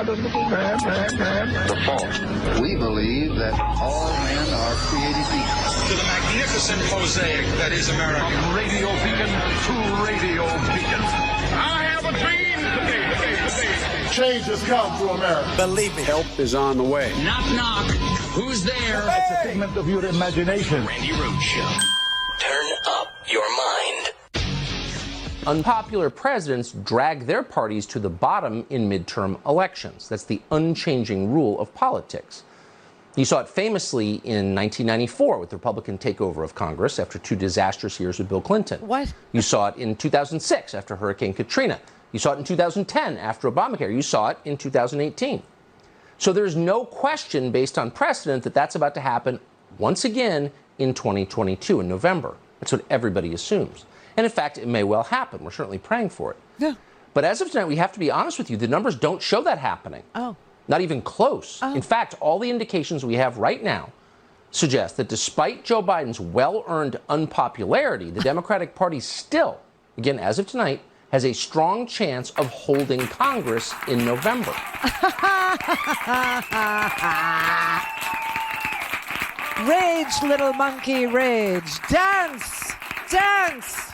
The fourth, we believe that all men are created equal. To the magnificent mosaic that is America. From radio beacon to radio beacon. I have a dream. Change has come to America. Believe me. Help is on the way. Knock, knock. Who's there? It's a figment of your imagination. Randi Rhodes Show. Turn up your mind. Unpopular presidents drag their parties to the bottom in midterm elections. That's the unchanging rule of politics. You saw it famously in 1994 with the Republican takeover of Congress after 2 disastrous years with Bill Clinton. What? You saw it in 2006 after Hurricane Katrina. You saw it in 2010 after Obamacare. You saw it in 2018. So there's no question based on precedent that that's about to happen once again in 2022 in November. That's what everybody assumes. And in fact, it may well happen. We're certainly praying for it. Yeah. But as of tonight, we have to be honest with you. The numbers don't show that happening. Oh. Not even close. Oh. In fact, all the indications we have right now suggest that despite Joe Biden's well-earned unpopularity, the Democratic Party still, again, as of tonight, has a strong chance of holding Congress in November. Rage, little monkey, rage. Dance! Dance!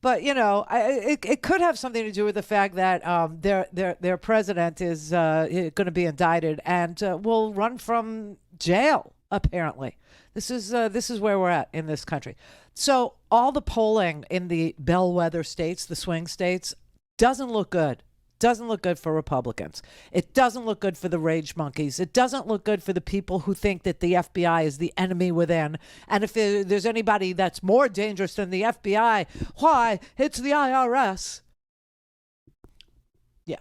But, you know, it could have something to do with the fact that their president is going to be indicted and will run from jail, apparently. This is where we're at in this country. So all the polling in the bellwether states, the swing states, doesn't look good. Doesn't look good for Republicans. It doesn't look good for the rage monkeys. It doesn't look good for the people who think that the FBI is the enemy within. And if there's anybody that's more dangerous than the FBI, why? It's the IRS. Yeah.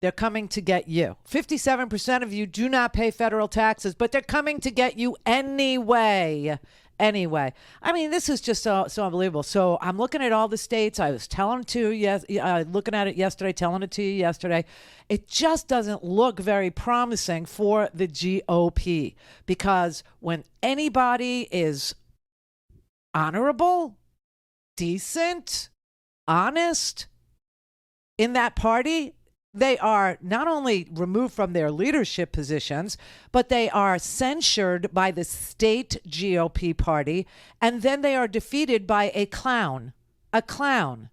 They're coming to get you. 57% of you do not pay federal taxes, but they're coming to get you anyway. Anyway, I mean, this is just so unbelievable. So I'm looking at all the states. I was telling looking at it yesterday, telling it to you yesterday. It just doesn't look very promising for the GOP because when anybody is honorable, decent, honest in that party, they are not only removed from their leadership positions, but they are censured by the state GOP party, and then they are defeated by a clown. A clown.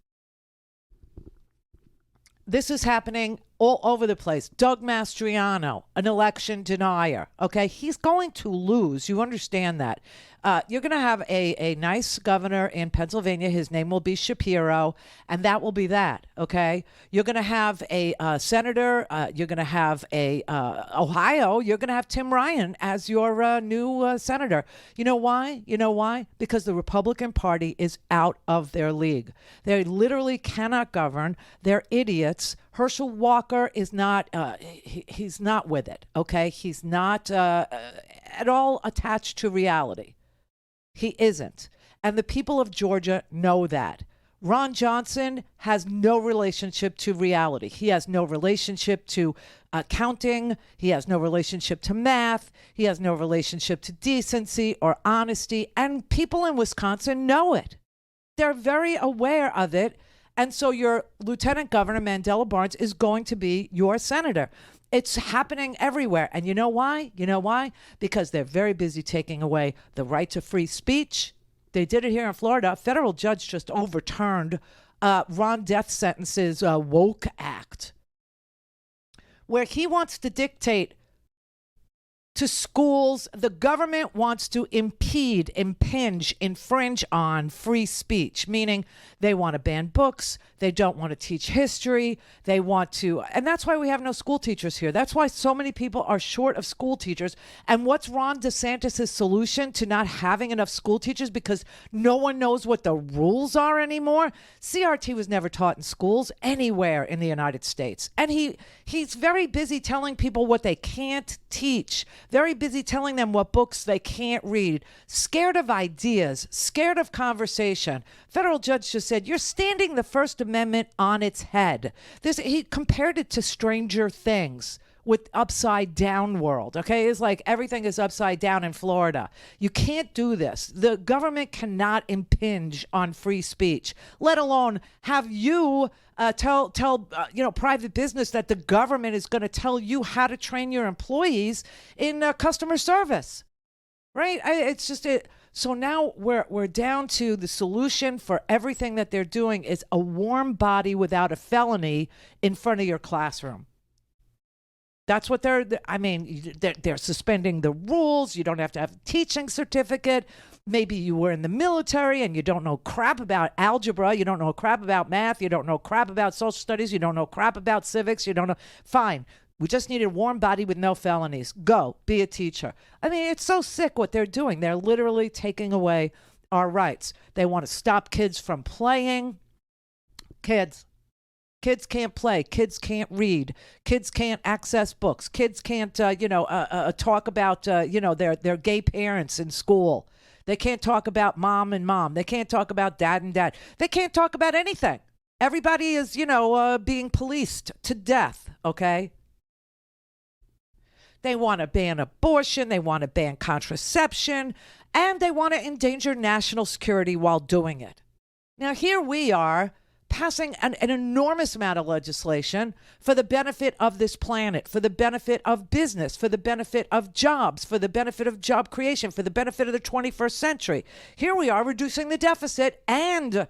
This is happening all over the place. Doug Mastriano, an election denier. Okay, he's going to lose. You understand that. You're going to have a nice governor in Pennsylvania. His name will be Shapiro, and that will be that. Okay, you're going to have a senator. You're going to have a Ohio. You're going to have Tim Ryan as your new senator. You know why? You know why? Because the Republican Party is out of their league. They literally cannot govern. They're idiots. Herschel Walker is not, he's not with it, okay? He's not at all attached to reality. He isn't. And the people of Georgia know that. Ron Johnson has no relationship to reality. He has no relationship to accounting. He has no relationship to math. He has no relationship to decency or honesty. And people in Wisconsin know it. They're very aware of it. And so your Lieutenant Governor Mandela Barnes is going to be your senator. It's happening everywhere. And you know why? You know why? Because they're very busy taking away the right to free speech. They did it here in Florida. A federal judge just overturned Ron DeSantis's woke act, where he wants to dictate to schools. The government wants to impede, impinge, infringe on free speech, meaning they want to ban books. They don't want to teach history. They want to, and that's why we have no school teachers here. That's why so many people are short of school teachers. And what's Ron DeSantis' solution to not having enough school teachers? Because no one knows what the rules are anymore. CRT was never taught in schools anywhere in the United States. And he's very busy telling people what they can't teach. Very busy telling them what books they can't read. Scared of ideas, scared of conversation. Federal judge just said, you're standing the First Amendment on its head. He compared it to Stranger Things, with upside down world. Okay, it's like everything is upside down in Florida. You can't do this. The government cannot impinge on free speech, let alone have you tell private business that the government is going to tell you how to train your employees in customer service. Right? It's just it. So now we're down to the solution for everything that they're doing is a warm body without a felony in front of your classroom. That's what they're suspending the rules. You don't have to have a teaching certificate. Maybe you were in the military and you don't know crap about algebra. You don't know crap about math. You don't know crap about social studies. You don't know crap about civics. You don't know. Fine. We just need a warm body with no felonies. Go, be a teacher. I mean, it's so sick what they're doing. They're literally taking away our rights. They want to stop kids from playing. Kids can't play. Kids can't read. Kids can't access books. Kids can't, talk about, their gay parents in school. They can't talk about mom and mom. They can't talk about dad and dad. They can't talk about anything. Everybody is, being policed to death, okay? They want to ban abortion. They want to ban contraception. And they want to endanger national security while doing it. Now, here we are passing an enormous amount of legislation for the benefit of this planet, for the benefit of business, for the benefit of jobs, for the benefit of job creation, for the benefit of the 21st century. Here we are reducing the deficit and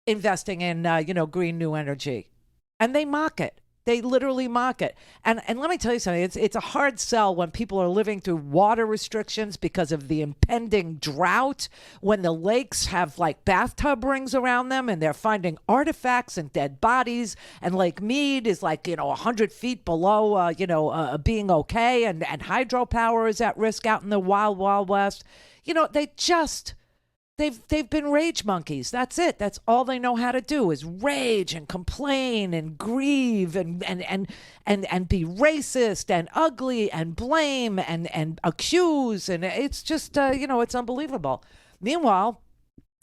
investing in, green new energy. And they mock it. They literally mock it. And let me tell you something. It's a hard sell when people are living through water restrictions because of the impending drought, when the lakes have like bathtub rings around them and they're finding artifacts and dead bodies, and Lake Mead is 100 feet below, being okay, and hydropower is at risk out in the wild, wild west. They've been rage monkeys. That's it. That's all they know how to do is rage and complain and grieve and be racist and ugly and blame and accuse. And it's just, it's unbelievable. Meanwhile,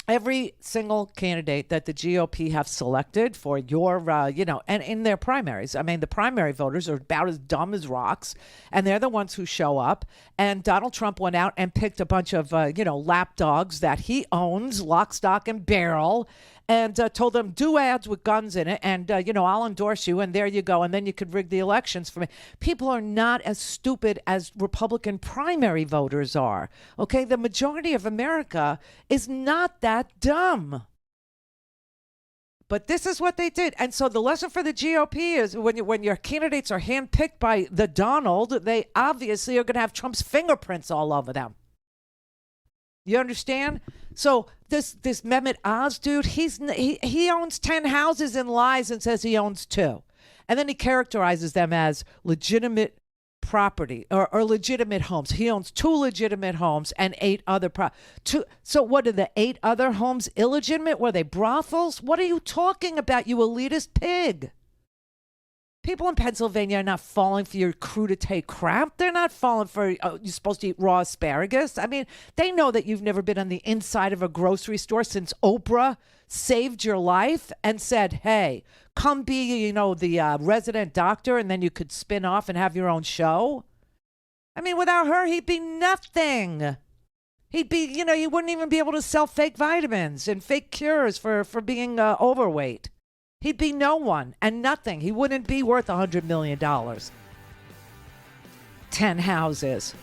every single candidate that the GOP have selected for your, and in their primaries, I mean, the primary voters are about as dumb as rocks, and they're the ones who show up. And Donald Trump went out and picked a bunch of, lap dogs that he owns, lock, stock, and barrel, and told them, do ads with guns in it, and, I'll endorse you, and there you go, and then you could rig the elections for me. People are not as stupid as Republican primary voters are, okay? The majority of America is not that dumb. But this is what they did. And so the lesson for the GOP is when your candidates are handpicked by the Donald, they obviously are going to have Trump's fingerprints all over them. You understand? So this Mehmet Oz dude, he owns 10 houses and lies and says he owns 2. And then he characterizes them as legitimate property or legitimate homes. He owns 2 legitimate homes and 8 other So what are the 8 other homes illegitimate? Were they brothels? What are you talking about, you elitist pig? People in Pennsylvania are not falling for your crudité crap. They're not falling for, you're supposed to eat raw asparagus. I mean, they know that you've never been on the inside of a grocery store since Oprah saved your life and said, hey, come be, the resident doctor, and then you could spin off and have your own show. I mean, without her, he'd be nothing. He'd be, you wouldn't even be able to sell fake vitamins and fake cures for being overweight. He'd be no one and nothing. He wouldn't be worth $100 million. 10 houses.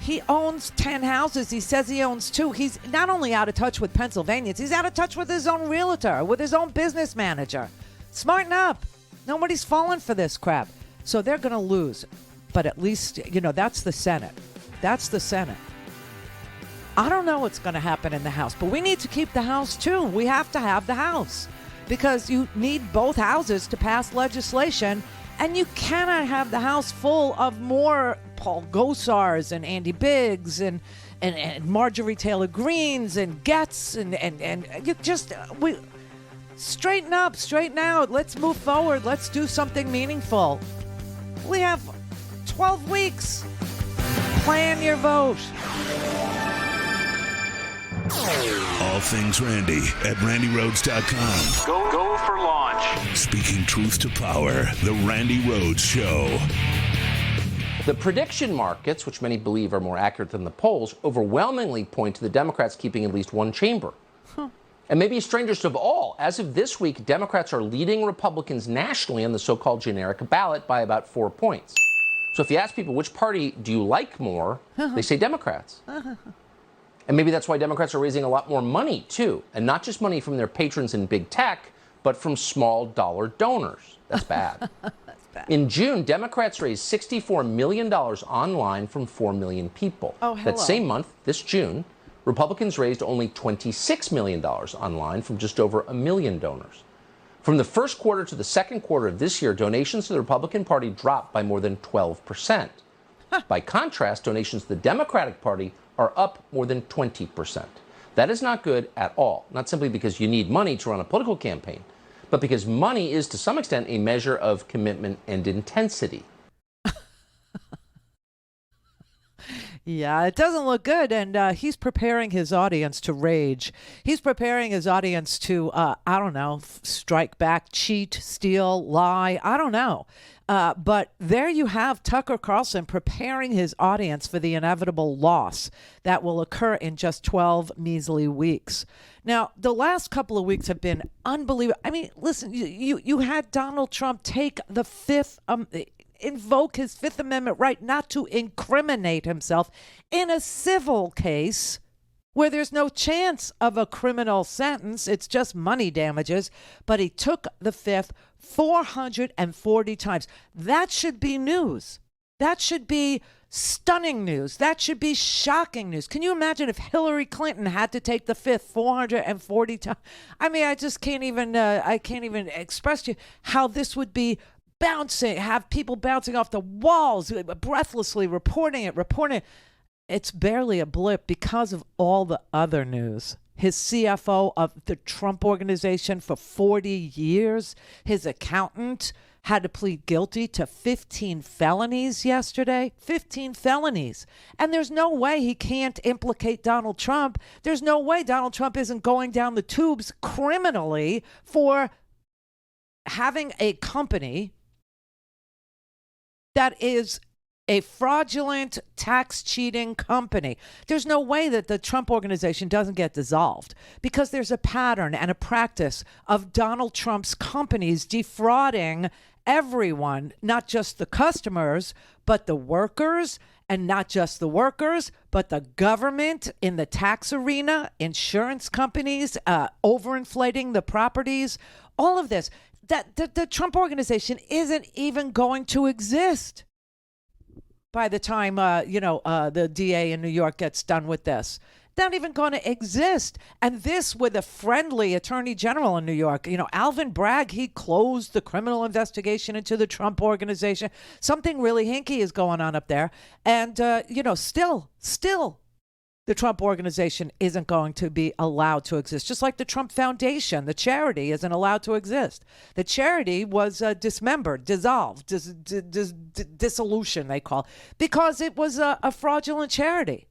He owns 10 houses. He says he owns 2. He's not only out of touch with Pennsylvanians, he's out of touch with his own realtor, with his own business manager. Smarten up. Nobody's falling for this crap. So they're going to lose. But at least, that's the Senate. That's the Senate. I don't know what's going to happen in the House, but we need to keep the House too. We have to have the House because you need both houses to pass legislation, and you cannot have the House full of more Paul Gosars and Andy Biggs and Marjorie Taylor Greens and Getz and you just we straighten up, straighten out. Let's move forward. Let's do something meaningful. We have 12 weeks. Plan your vote. All things Randy at RandyRhodes.com. Go for launch. Speaking truth to power, the Randi Rhodes Show. The prediction markets, which many believe are more accurate than the polls, overwhelmingly point to the Democrats keeping at least one chamber. And maybe strangest of all, as of this week, Democrats are leading Republicans nationally on the so-called generic ballot by about 4 points. So if you ask people which party do you like more, they say Democrats. And maybe that's why Democrats are raising a lot more money, too. And not just money from their patrons in big tech, but from small dollar donors. That's bad. In June, Democrats raised $64 million online from 4 million people. Oh, hello. That same month, this June, Republicans raised only $26 million online from just over 1 million donors. From the first quarter to the second quarter of this year, donations to the Republican Party dropped by more than 12%. By contrast, donations to the Democratic Party are up more than 20%. That is not good at all, not simply because you need money to run a political campaign, but because money is, to some extent, a measure of commitment and intensity. Yeah, it doesn't look good, and he's preparing his audience to rage. He's preparing his audience to, I don't know, strike back, cheat, steal, lie, I don't know. But there you have Tucker Carlson preparing his audience for the inevitable loss that will occur in just 12 measly weeks. Now, the last couple of weeks have been unbelievable. I mean, listen, you had Donald Trump take the invoke his Fifth Amendment right not to incriminate himself in a civil case where there's no chance of a criminal sentence. It's just money damages. But he took the Fifth 440 times. That should be news. That should be stunning news. That should be shocking news. Can you imagine if Hillary Clinton had to take the Fifth 440 times? I mean, I just can't even express to you how this would be bouncing, have people bouncing off the walls, breathlessly reporting it. It's barely a blip because of all the other news. His CFO of the Trump Organization for 40 years, his accountant had to plead guilty to 15 felonies yesterday. 15 felonies. And there's no way he can't implicate Donald Trump. There's no way Donald Trump isn't going down the tubes criminally for having a company that is a fraudulent tax cheating company. There's no way that the Trump Organization doesn't get dissolved because there's a pattern and a practice of Donald Trump's companies defrauding everyone, not just the customers, but the workers, and not just the workers, but the government in the tax arena, insurance companies, overinflating the properties, all of this. That the Trump Organization isn't even going to exist by the time the DA in New York gets done with this. Not even going to exist. And this with a friendly attorney general in New York. Alvin Bragg, he closed the criminal investigation into the Trump Organization. Something really hinky is going on up there. And, still, the Trump Organization isn't going to be allowed to exist. Just like the Trump Foundation, the charity isn't allowed to exist. The charity was dismembered, dissolved, dissolution, they call it, because it was a fraudulent charity.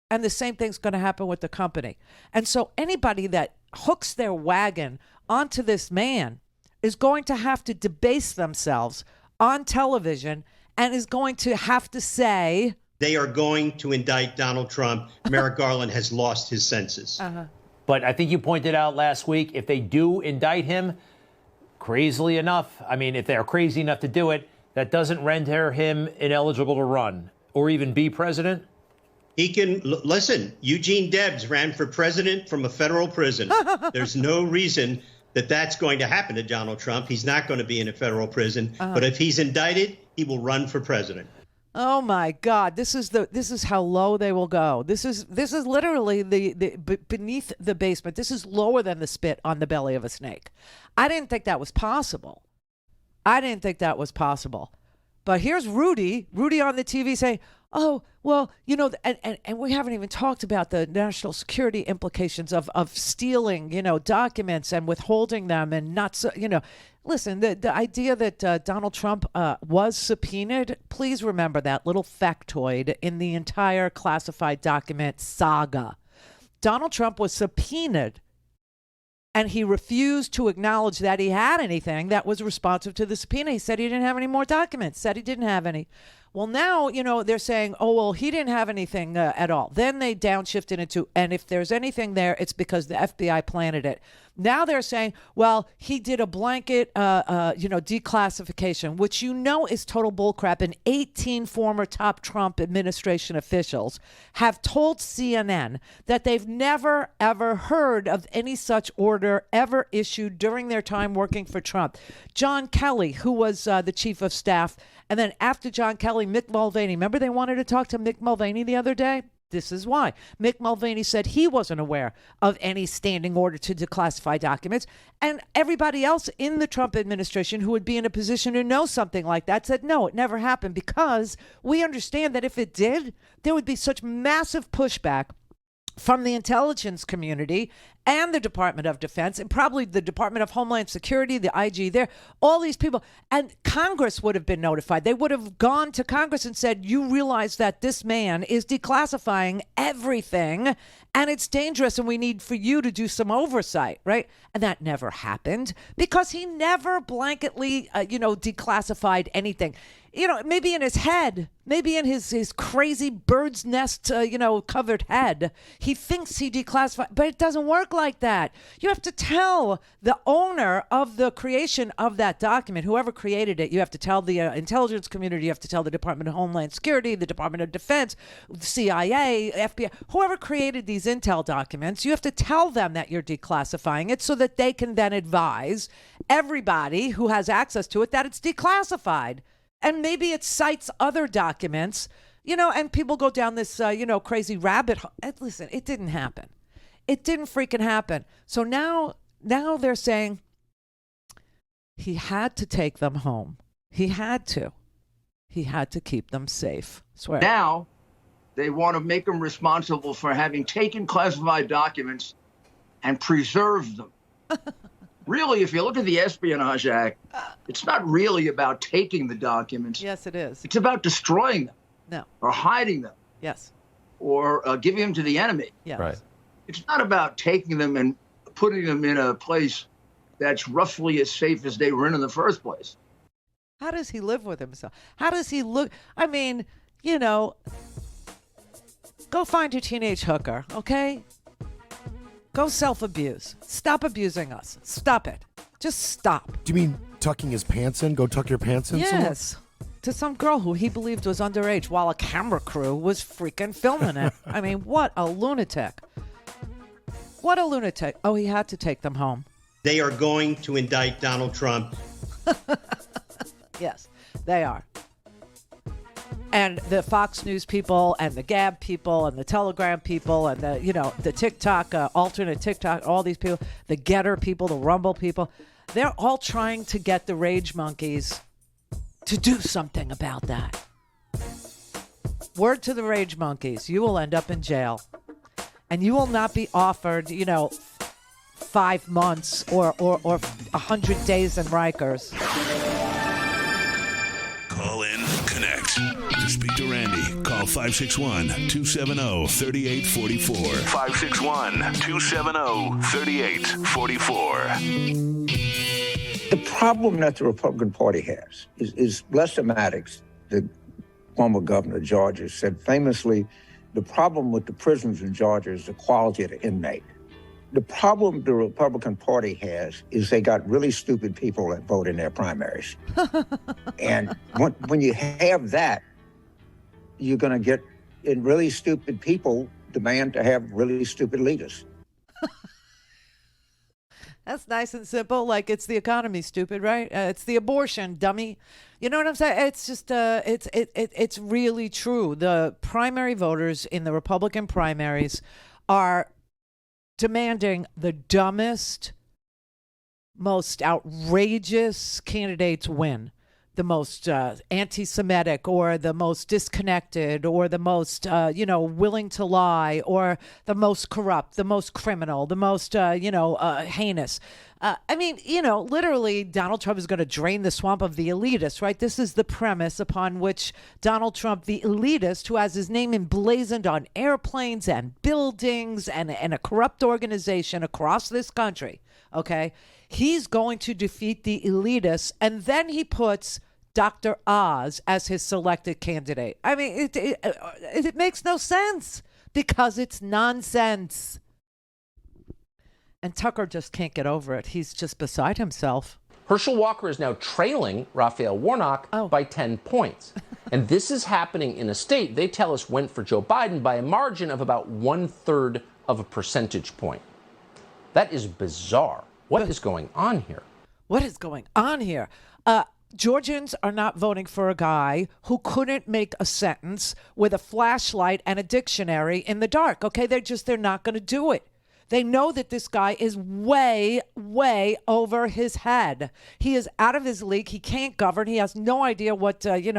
And the same thing's going to happen with the company. And so anybody that hooks their wagon onto this man is going to have to debase themselves on television and is going to have to say, they are going to indict Donald Trump. Merrick Garland has lost his senses. But I think you pointed out last week, if they do indict him, crazily enough, I mean, if they're crazy enough to do it, that doesn't render him ineligible to run or even be president? He can, listen, Eugene Debs ran for president from a federal prison. There's no reason that that's going to happen to Donald Trump. He's not going to be in a federal prison. But if he's indicted, he will run for president. Oh my God! This is how low they will go. This is literally the beneath the basement. This is lower than the spit on the belly of a snake. I didn't think that was possible. But here's Rudy on the TV saying, "Oh, well, and we haven't even talked about the national security implications of stealing, documents and withholding them and not so, Listen, the idea that Donald Trump was subpoenaed, please remember that little factoid in the entire classified document saga. Donald Trump was subpoenaed, and he refused to acknowledge that he had anything that was responsive to the subpoena. He said he didn't have any more documents, said he didn't have any. Well, now, they're saying, oh, well, he didn't have anything at all. Then they downshifted into, and if there's anything there, it's because the FBI planted it. Now they're saying, well, he did a blanket, declassification, which is total bullcrap. And 18 former top Trump administration officials have told CNN that they've never, ever heard of any such order ever issued during their time working for Trump. John Kelly, who was the chief of staff, and then after John Kelly, Mick Mulvaney. Remember they wanted to talk to Mick Mulvaney the other day? This is why. Mick Mulvaney said he wasn't aware of any standing order to declassify documents. And everybody else in the Trump administration who would be in a position to know something like that said, no, it never happened, because we understand that if it did, there would be such massive pushback from the intelligence community and the Department of Defense and probably the Department of Homeland Security, the IG there, all these people. And Congress would have been notified. They would have gone to Congress and said, you realize that this man is declassifying everything and it's dangerous and we need for you to do some oversight, right? And that never happened because he never blanketly, declassified anything. Maybe in his head, maybe in his crazy bird's nest, covered head, he thinks he declassified, but it doesn't work like that. You have to tell the owner of the creation of that document, whoever created it, you have to tell the intelligence community, you have to tell the Department of Homeland Security, the Department of Defense, CIA, FBI, whoever created these intel documents, you have to tell them that you're declassifying it so that they can then advise everybody who has access to it that it's declassified. And maybe it cites other documents, and people go down this, crazy rabbit hole. Listen, it didn't happen. It didn't freaking happen. So now they're saying he had to take them home. He had to keep them safe. Swear. Now they want to make him responsible for having taken classified documents and preserved them. Really, if you look at the Espionage Act, it's not really about taking the documents. Yes, it is. It's about destroying them. No. Or hiding them. Yes. Or giving them to the enemy. Yes. Right. It's not about taking them and putting them in a place that's roughly as safe as they were in the first place. How does he live with himself? How does he look? I mean, go find your teenage hooker, okay? Go self-abuse. Stop abusing us. Stop it. Just stop. Do you mean tucking his pants in? Go tuck your pants in somewhere? Yes. To some girl who he believed was underage while a camera crew was freaking filming it. I mean, what a lunatic. What a lunatic. Oh, he had to take them home. They are going to indict Donald Trump. Yes, they are. And the Fox News people and the Gab people and the Telegram people and the TikTok, alternate TikTok, all these people, the Getter people, the Rumble people, they're all trying to get the rage monkeys to do something about that. Word to the rage monkeys, you will end up in jail. And you will not be offered, 5 months or 100 days in Rikers. Call in, connect. To speak to Randi, call 561-270-3844. 561-270-3844. The problem that the Republican Party has is Lester Maddox, the former governor of Georgia, said famously, the problem with the prisons in Georgia is the quality of the inmate. The problem the Republican Party has is they got really stupid people that vote in their primaries. And when you have that, you're going to get really stupid people demand to have really stupid leaders. That's nice and simple. Like, it's the economy, stupid, right? It's the abortion, dummy. You know what I'm saying? It's just, it's really true. The primary voters in the Republican primaries are demanding the dumbest, most outrageous candidates win. The most anti-Semitic or the most disconnected or the most, willing to lie or the most corrupt, the most criminal, the most, heinous. I mean, literally, Donald Trump is going to drain the swamp of the elitists, right? This is the premise upon which Donald Trump, the elitist, who has his name emblazoned on airplanes and buildings and a corrupt organization across this country, okay? He's going to defeat the elitists, and then he puts Dr. Oz as his selected candidate. I mean, it makes no sense because it's nonsense. And Tucker just can't get over it. He's just beside himself. Herschel Walker is now trailing Rafael Warnock by 10 points. And this is happening in a state they tell us went for Joe Biden by a margin of about 1/3 of a percentage point. That is bizarre. What is going on here? What is going on here? Georgians are not voting for a guy who couldn't make a sentence with a flashlight and a dictionary in the dark. Okay, they're not going to do it. They know that this guy is way, way over his head. He is out of his league. He can't govern. He has no idea what, he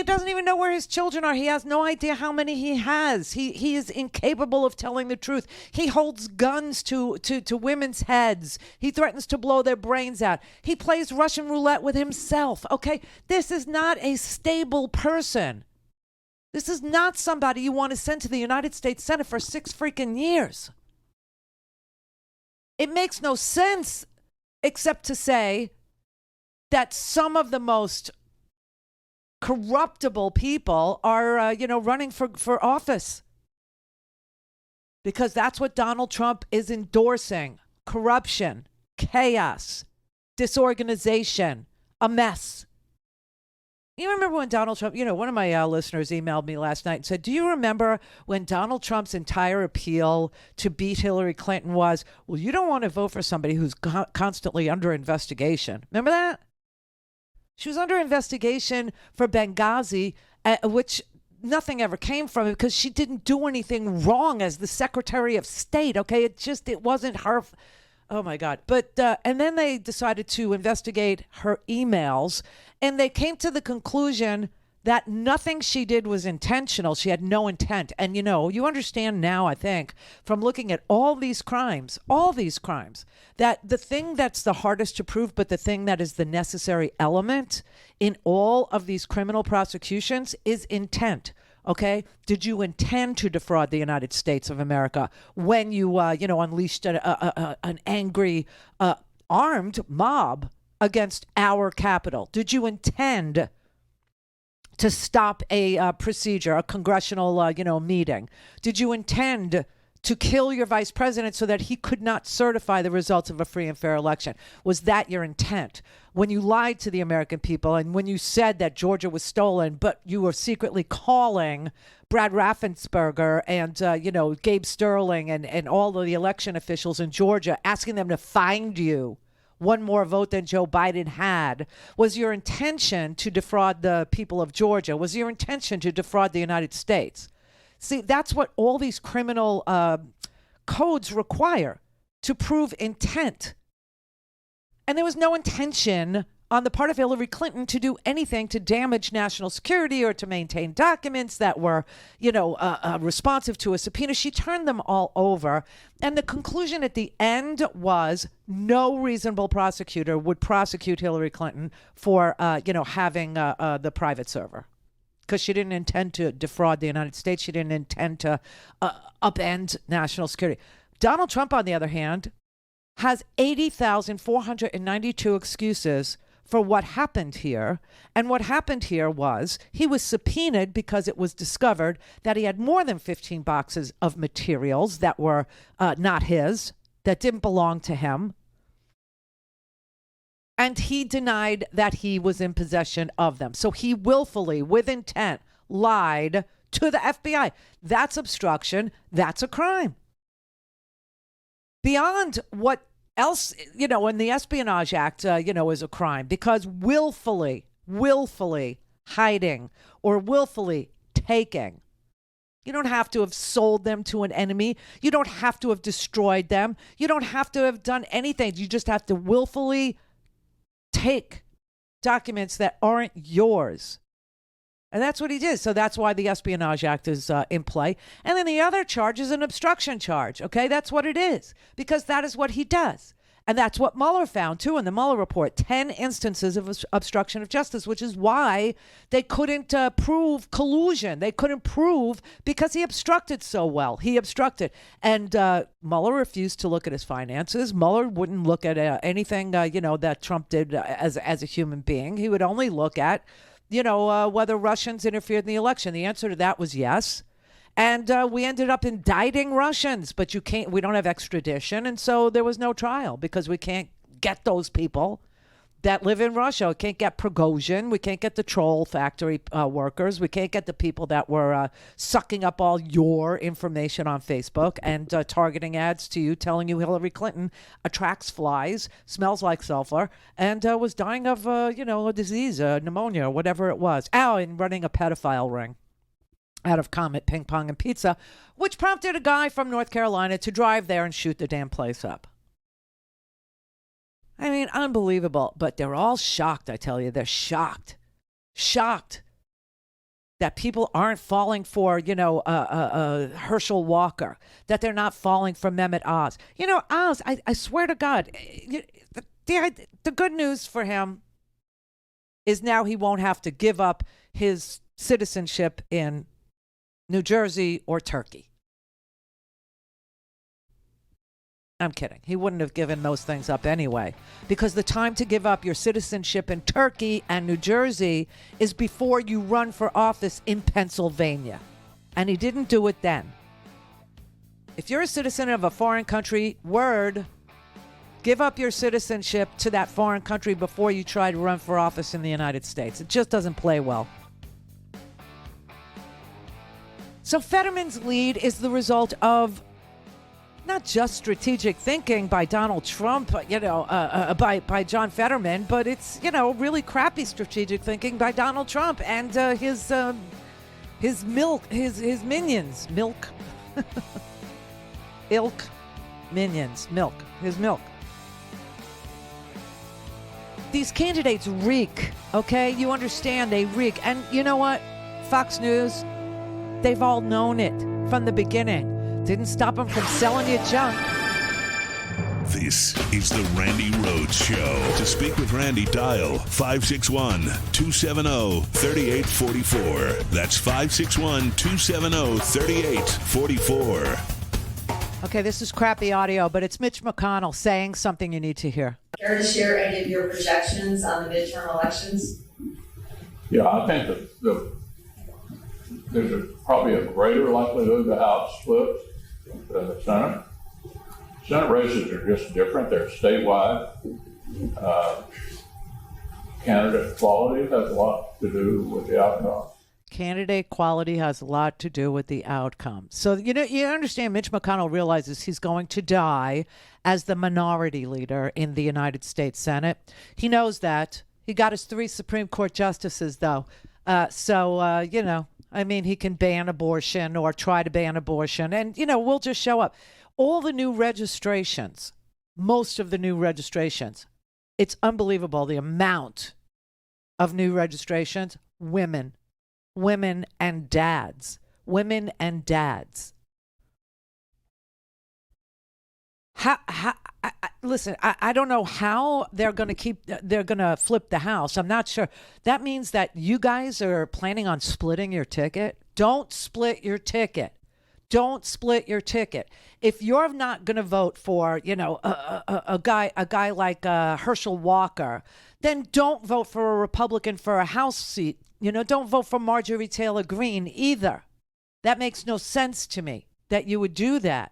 doesn't even know where his children are. He has no idea how many he has. He is incapable of telling the truth. He holds guns to women's heads. He threatens to blow their brains out. He plays Russian roulette with himself. Okay, this is not a stable person. This is not somebody you want to send to the United States Senate for 6 freaking years. It makes no sense except to say that some of the most corruptible people are, running for office. Because that's what Donald Trump is endorsing. Corruption, chaos, disorganization, a mess. You remember when Donald Trump, one of my listeners emailed me last night and said, do you remember when Donald Trump's entire appeal to beat Hillary Clinton was, well, you don't want to vote for somebody who's constantly under investigation. Remember that? She was under investigation for Benghazi, which nothing ever came from it because she didn't do anything wrong as the Secretary of State. Okay, it wasn't her. Oh, my God. But and then they decided to investigate her emails, and they came to the conclusion that nothing she did was intentional. She had no intent. And, you understand now, I think, from looking at all these crimes, that the thing that's the hardest to prove, but the thing that is the necessary element in all of these criminal prosecutions is intent. Okay, did you intend to defraud the United States of America when you, unleashed an angry, armed mob against our Capitol? Did you intend to stop a procedure, a congressional, meeting? Did you intend to kill your vice president so that he could not certify the results of a free and fair election? Was that your intent? When you lied to the American people and when you said that Georgia was stolen, but you were secretly calling Brad Raffensperger and, Gabe Sterling and all of the election officials in Georgia, asking them to find you one more vote than Joe Biden had. Was your intention to defraud the people of Georgia? Was your intention to defraud the United States? See, that's what all these criminal codes require, to prove intent. And there was no intention on the part of Hillary Clinton to do anything to damage national security or to maintain documents that were, responsive to a subpoena. She turned them all over. And the conclusion at the end was no reasonable prosecutor would prosecute Hillary Clinton for, having the private server. Because she didn't intend to defraud the United States. She didn't intend to upend national security. Donald Trump, on the other hand, has 80,492 excuses for what happened here. And what happened here was he was subpoenaed because it was discovered that he had more than 15 boxes of materials that were not his, that didn't belong to him. And he denied that he was in possession of them. So he willfully, with intent, lied to the FBI. That's obstruction. That's a crime. Beyond what else, in the Espionage Act, is a crime, because willfully hiding or willfully taking. You don't have to have sold them to an enemy. You don't have to have destroyed them. You don't have to have done anything. You just have to willfully take documents that aren't yours. And that's what he did. So that's why the Espionage Act is in play. And then the other charge is an obstruction charge. Okay, that's what it is, because that is what he does. And that's what Mueller found, too, in the Mueller report. 10 instances of obstruction of justice, which is why they couldn't prove collusion. They couldn't prove because he obstructed so well. He obstructed. And Mueller refused to look at his finances. Mueller wouldn't look at anything, that Trump did as a human being. He would only look at, whether Russians interfered in the election. The answer to that was yes. And we ended up indicting Russians, but we don't have extradition. And so there was no trial because we can't get those people that live in Russia. We can't get Prigozhin. We can't get the troll factory workers. We can't get the people that were sucking up all your information on Facebook and targeting ads to you, telling you Hillary Clinton attracts flies, smells like sulfur, and was dying of, a disease, pneumonia, whatever it was. And running a pedophile ring out of Comet, Ping Pong, and Pizza, which prompted a guy from North Carolina to drive there and shoot the damn place up. I mean, unbelievable. But they're all shocked, I tell you. They're shocked. Shocked that people aren't falling for, Herschel Walker, that they're not falling for Mehmet Oz. Oz, I swear to God, the good news for him is now he won't have to give up his citizenship in New Jersey or Turkey. I'm kidding. He wouldn't have given those things up anyway, because the time to give up your citizenship in Turkey and New Jersey is before you run for office in Pennsylvania. And he didn't do it then. If you're a citizen of a foreign country, give up your citizenship to that foreign country before you try to run for office in the United States. It just doesn't play well. So Fetterman's lead is the result of not just strategic thinking by Donald Trump, by John Fetterman, but it's, really crappy strategic thinking by Donald Trump and his minions, his milk. These candidates reek, okay? You understand, they reek. And you know what? Fox News, they've all known it from the beginning. Didn't stop them from selling you junk. This is the Randi Rhodes Show. To speak with Randi, dial 561-270-3844. That's 561-270-3844. Okay, this is crappy audio, but it's Mitch McConnell saying something you need to hear. Care to share any of your projections on the midterm elections? Yeah, I think that there's probably a greater likelihood the House flips than the Senate. Senate races are just different. They're statewide. Candidate quality has a lot to do with the outcome. Candidate quality has a lot to do with the outcome. So, you understand Mitch McConnell realizes he's going to die as the minority leader in the United States Senate. He knows that. He got his 3 Supreme Court justices, though. He can ban abortion or try to ban abortion. And, we'll just show up. All the new registrations, most of the new registrations, it's unbelievable the amount of new registrations, women and dads. Listen, I don't know how they're going to flip the House. I'm not sure. That means that you guys are planning on splitting your ticket. Don't split your ticket. If you're not going to vote for, a guy like Herschel Walker, then don't vote for a Republican for a House seat. Don't vote for Marjorie Taylor Greene either. That makes no sense to me that you would do that.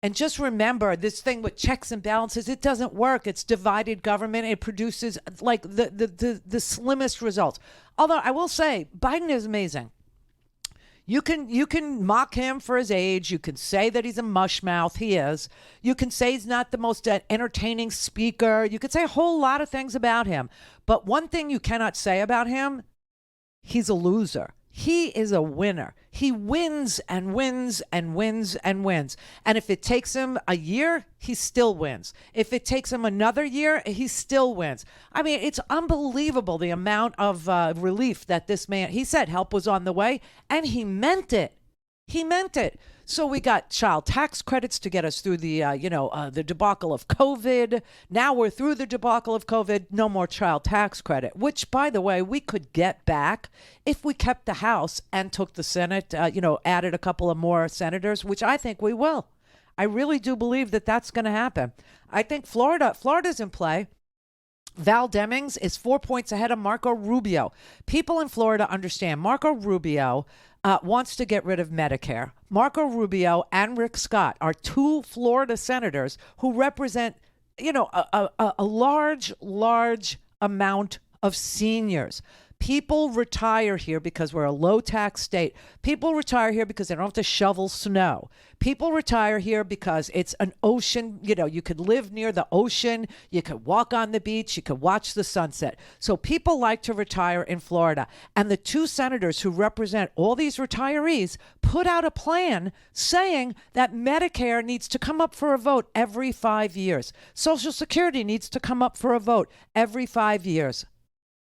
And just remember this thing with checks and balances, it doesn't work. It's divided government. It produces like the slimmest results. Although I will say Biden is amazing. You can mock him for his age. You can say that he's a mushmouth. He is. You can say he's not the most entertaining speaker. You could say a whole lot of things about him. But one thing you cannot say about him, he's a loser. He is a winner. He wins and wins and wins and wins. And if it takes him a year, he still wins. If it takes him another year, he still wins. I mean, it's unbelievable the amount of relief that this man, he said help was on the way, and he meant it. He meant it. So we got child tax credits to get us through the, the debacle of COVID. Now we're through the debacle of COVID. No more child tax credit, which, by the way, we could get back if we kept the House and took the Senate, added a couple of more senators, which I think we will. I really do believe that that's going to happen. I think Florida's in play. Val Demings is 4 points ahead of Marco Rubio. People in Florida understand Marco Rubio wants to get rid of Medicare. Marco Rubio and Rick Scott are two Florida senators who represent, a large amount of seniors. People retire here because we're a low tax state. People retire here because they don't have to shovel snow. People retire here because it's an ocean. You could live near the ocean. You could walk on the beach. You could watch the sunset. So people like to retire in Florida. And the two senators who represent all these retirees put out a plan saying that Medicare needs to come up for a vote every 5 years. Social Security needs to come up for a vote every 5 years.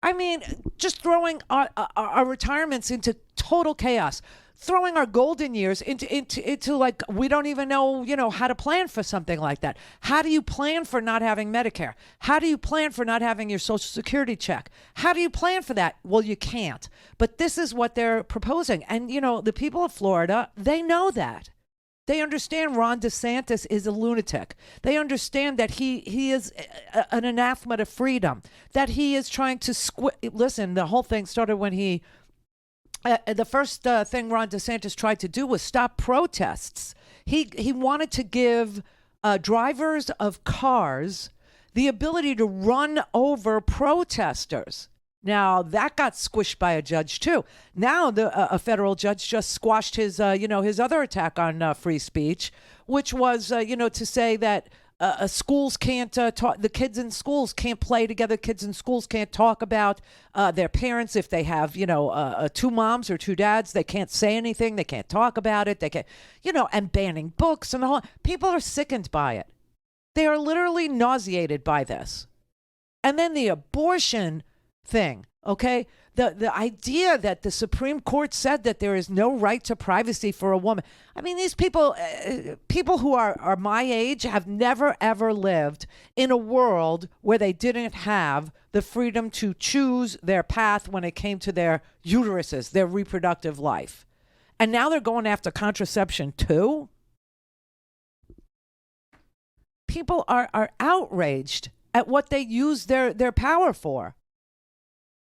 I mean, just throwing our retirements into total chaos, throwing our golden years into like, we don't even know, how to plan for something like that. How do you plan for not having Medicare? How do you plan for not having your Social Security check? How do you plan for that? Well, you can't. But this is what they're proposing. And, the people of Florida, they know that. They understand Ron DeSantis is a lunatic. They understand that he is an anathema to freedom, that he is trying to listen, the whole thing started when the first thing Ron DeSantis tried to do was stop protests. He wanted to give drivers of cars the ability to run over protesters. Now, that got squished by a judge, too. Now, a federal judge just squashed his other attack on free speech, which was, to say that schools can't talk, the kids in schools can't play together. Kids in schools can't talk about their parents if they have, two moms or two dads. They can't say anything. They can't talk about it. They can't, and banning books and the whole. People are sickened by it. They are literally nauseated by this. And then the abortion thing, okay? The idea that the Supreme Court said that there is no right to privacy for a woman. I mean, these people who are my age have never, ever lived in a world where they didn't have the freedom to choose their path when it came to their uteruses, their reproductive life. And now they're going after contraception too? People are outraged at what they use their power for.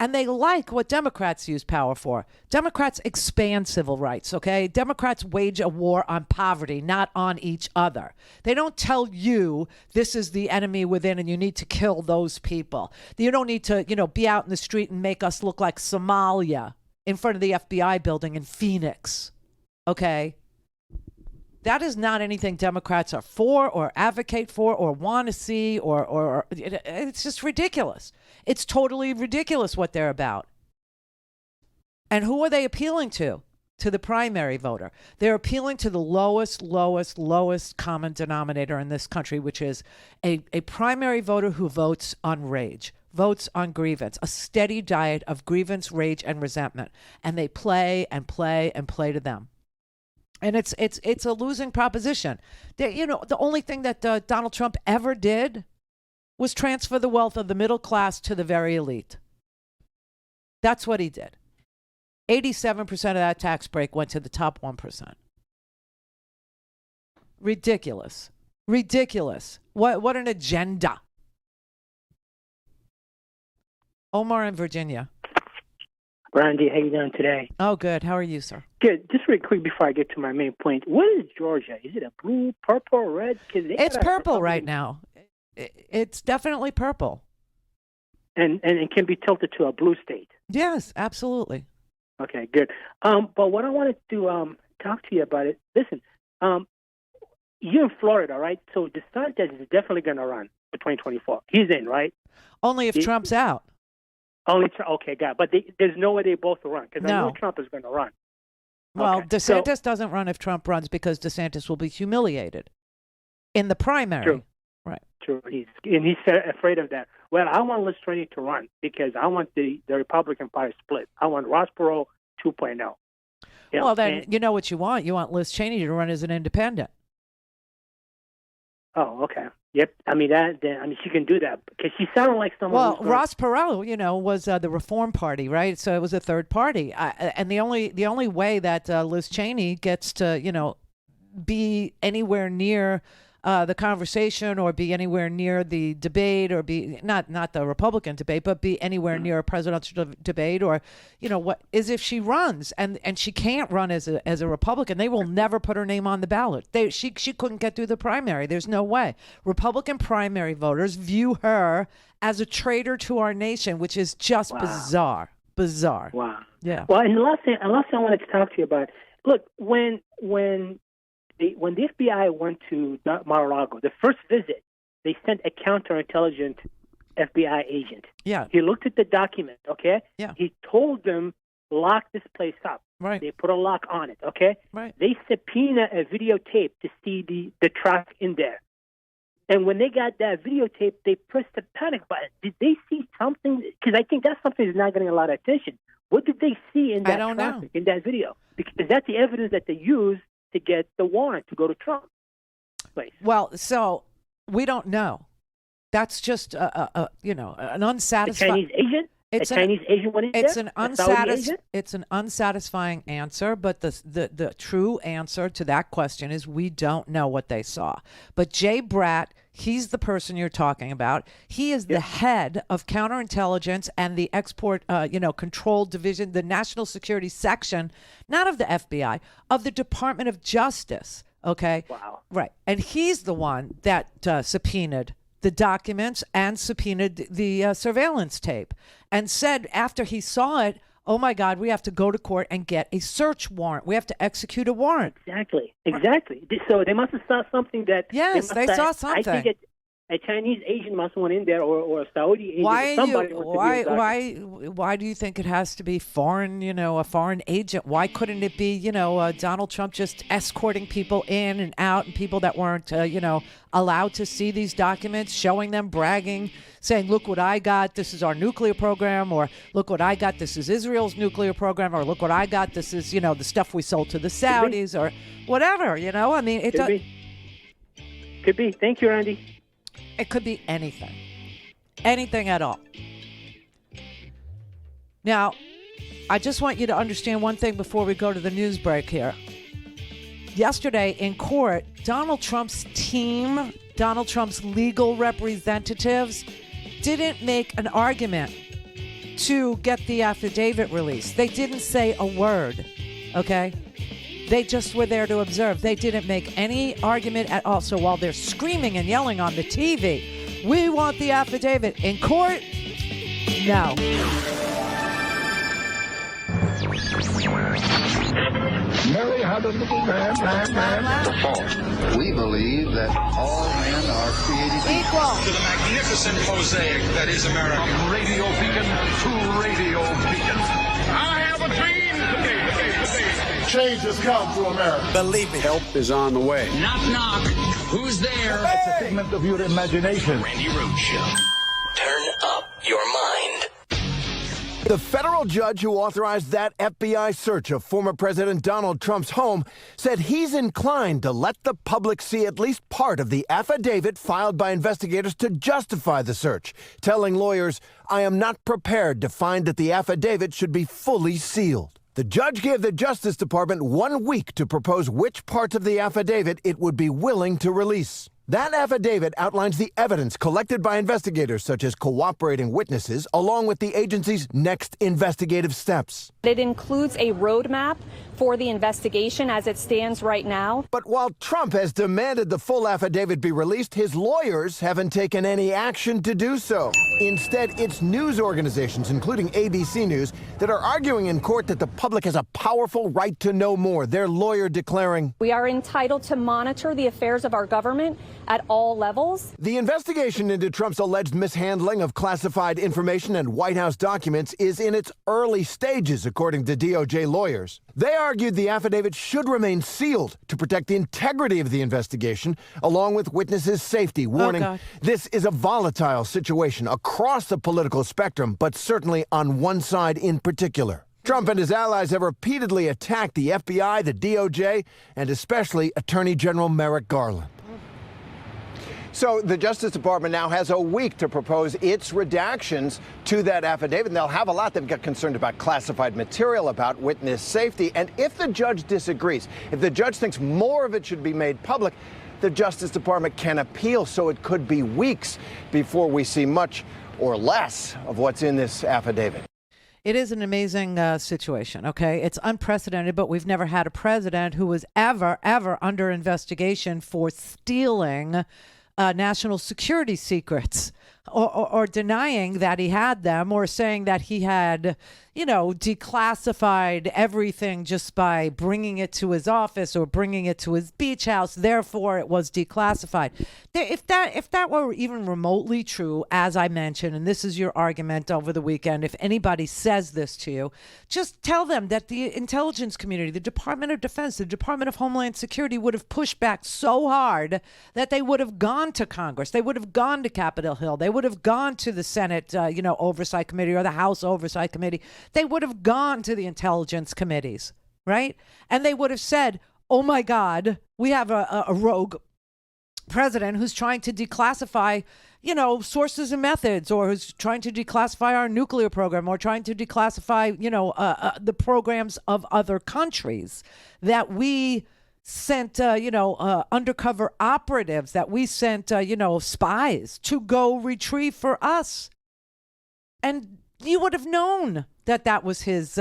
And they like what Democrats use power for. Democrats expand civil rights, okay? Democrats wage a war on poverty, not on each other. They don't tell you this is the enemy within and you need to kill those people. You don't need to, be out in the street and make us look like Somalia in front of the FBI building in Phoenix, okay? That is not anything Democrats are for or advocate for or want to see or it's just ridiculous. It's totally ridiculous what they're about. And who are they appealing to? To the primary voter. They're appealing to the lowest common denominator in this country, which is a primary voter who votes on rage, votes on grievance, a steady diet of grievance, rage, and resentment. And they play and play and play to them. And it's a losing proposition. The only thing that Donald Trump ever did was transfer the wealth of the middle class to the very elite. That's what he did. 87% of that tax break went to the top 1%. Ridiculous. What an agenda. Omar in Virginia. Randi, how you doing today? Oh, good. How are you, sir? Good. Just really quick before I get to my main point, what is Georgia? Is it a blue, purple, red? It's purple right now. It's definitely purple. And it can be tilted to a blue state? Yes, absolutely. Okay, good. But what I wanted to talk to you about it, listen, you're in Florida, right? So DeSantis is definitely going to run for 2024. He's in, right? Only if Trump's out. Okay, got it. But there's no way they both run because I know Trump is going to run. Well, okay. DeSantis doesn't run if Trump runs because DeSantis will be humiliated in the primary. True. Right. True. He's afraid of that. Well, I want Liz Cheney to run because I want the Republican Party split. I want Ross Perot 2.0. Well, then you know what you want. You want Liz Cheney to run as an independent. Oh, okay. Yep. I mean she can do that because she sounded like someone. Well, Ross Perot, was the Reform Party, right? So it was a third party, and the only way that Liz Cheney gets to, be anywhere near the conversation or be anywhere near the debate or be not the Republican debate, but be anywhere near a presidential debate or, what is if she runs and she can't run as a Republican. They will never put her name on the ballot. She couldn't get through the primary. There's no way. Republican primary voters view her as a traitor to our nation, which is just bizarre. Wow. Yeah. Well, and the last thing I wanted to talk to you about, look, when the FBI went to Mar-a-Lago, the first visit, they sent a counterintelligence FBI agent. Yeah. He looked at the document, okay? Yeah. He told them, lock this place up. Right. They put a lock on it, okay? Right. They subpoena a videotape to see the traffic in there. And when they got that videotape, they pressed the panic button. Did they see something? Because I think that's something that's not getting a lot of attention. What did they see in that traffic, in that video? Because that's the evidence that they use to get the warrant to go to Trump place. Well, so we don't know. That's just an unsatisfying. A Chinese agent. Chinese agent went in there. It's an unsatisfying answer, but the true answer to that question is we don't know what they saw. But Jay Bratt, he's the person you're talking about. He is the head of counterintelligence and the export, control division, the national security section, not of the FBI, of the Department of Justice. Okay. Wow. Right, and he's the one that subpoenaed the documents and subpoenaed the surveillance tape and said after he saw it, oh my God, we have to go to court and get a search warrant. We have to execute a warrant. Exactly. So they must have saw something that... Yes, they saw something. I think a Chinese agent must have went in there or a Saudi agent. Why do you think it has to be foreign, a foreign agent? Why couldn't it be, Donald Trump just escorting people in and out and people that weren't, allowed to see these documents, showing them, bragging, saying, look what I got, this is our nuclear program, or look what I got, this is Israel's nuclear program, or look what I got, this is, the stuff we sold to the Saudis, or whatever, I mean, it Could be. Thank you, Randy. It could be anything. Anything at all. Now, I just want you to understand one thing before we go to the news break here. Yesterday in court, Donald Trump's team, Donald Trump's legal representatives, didn't make an argument to get the affidavit released. They didn't say a word, okay? They just were there to observe. They didn't make any argument at all. So while they're screaming and yelling on the TV, we want the affidavit in court, no. Mary had a little lamb. We believe that all men are created equal. To the magnificent mosaic that is America. From radio beacon to radio beacon. I have a dream. Change has come to America. Believe it. Help is on the way. Knock, knock. Who's there? It's a figment of your imagination. Randi Rhodes Show. Turn up your mind. The federal judge who authorized that FBI search of former President Donald Trump's home said he's inclined to let the public see at least part of the affidavit filed by investigators to justify the search, telling lawyers, I am not prepared to find that the affidavit should be fully sealed. The judge gave the Justice Department 1 week to propose which parts of the affidavit it would be willing to release. That affidavit outlines the evidence collected by investigators, such as cooperating witnesses, along with the agency's next investigative steps. It includes a roadmap for the investigation as it stands right now. But while Trump has demanded the full affidavit be released, his lawyers haven't taken any action to do so. Instead, it's news organizations, including ABC News, that are arguing in court that the public has a powerful right to know more. Their lawyer declaring, we are entitled to monitor the affairs of our government at all levels. The investigation into Trump's alleged mishandling of classified information and White House documents is in its early stages, according to DOJ lawyers. They argued the affidavit should remain sealed to protect the integrity of the investigation, along with witnesses' safety, warning this is a volatile situation across the political spectrum, but certainly on one side in particular. Trump and his allies have repeatedly attacked the FBI, the DOJ, and especially Attorney General Merrick Garland. So the Justice Department now has a week to propose its redactions to that affidavit. And they'll have a lot. They've got concerned about classified material, about witness safety. And if the judge disagrees, if the judge thinks more of it should be made public, the Justice Department can appeal. So it could be weeks before we see much or less of what's in this affidavit. It is an amazing situation, okay? It's unprecedented, but we've never had a president who was ever under investigation for stealing national security secrets or denying that he had them or saying that he had, declassified everything just by bringing it to his office or bringing it to his beach house. Therefore, it was declassified. If that were even remotely true, as I mentioned, and this is your argument over the weekend, if anybody says this to you, just tell them that the intelligence community, the Department of Defense, the Department of Homeland Security would have pushed back so hard that they would have gone to Congress. They would have gone to Capitol Hill. They would have gone to the Senate, Oversight Committee or the House Oversight Committee. They would have gone to the intelligence committees, right? And they would have said, oh, my God, we have a rogue president who's trying to declassify, sources and methods, or who's trying to declassify our nuclear program, or trying to declassify, the programs of other countries that we sent, undercover operatives, that we sent, spies to go retrieve for us. And you would have known that was his,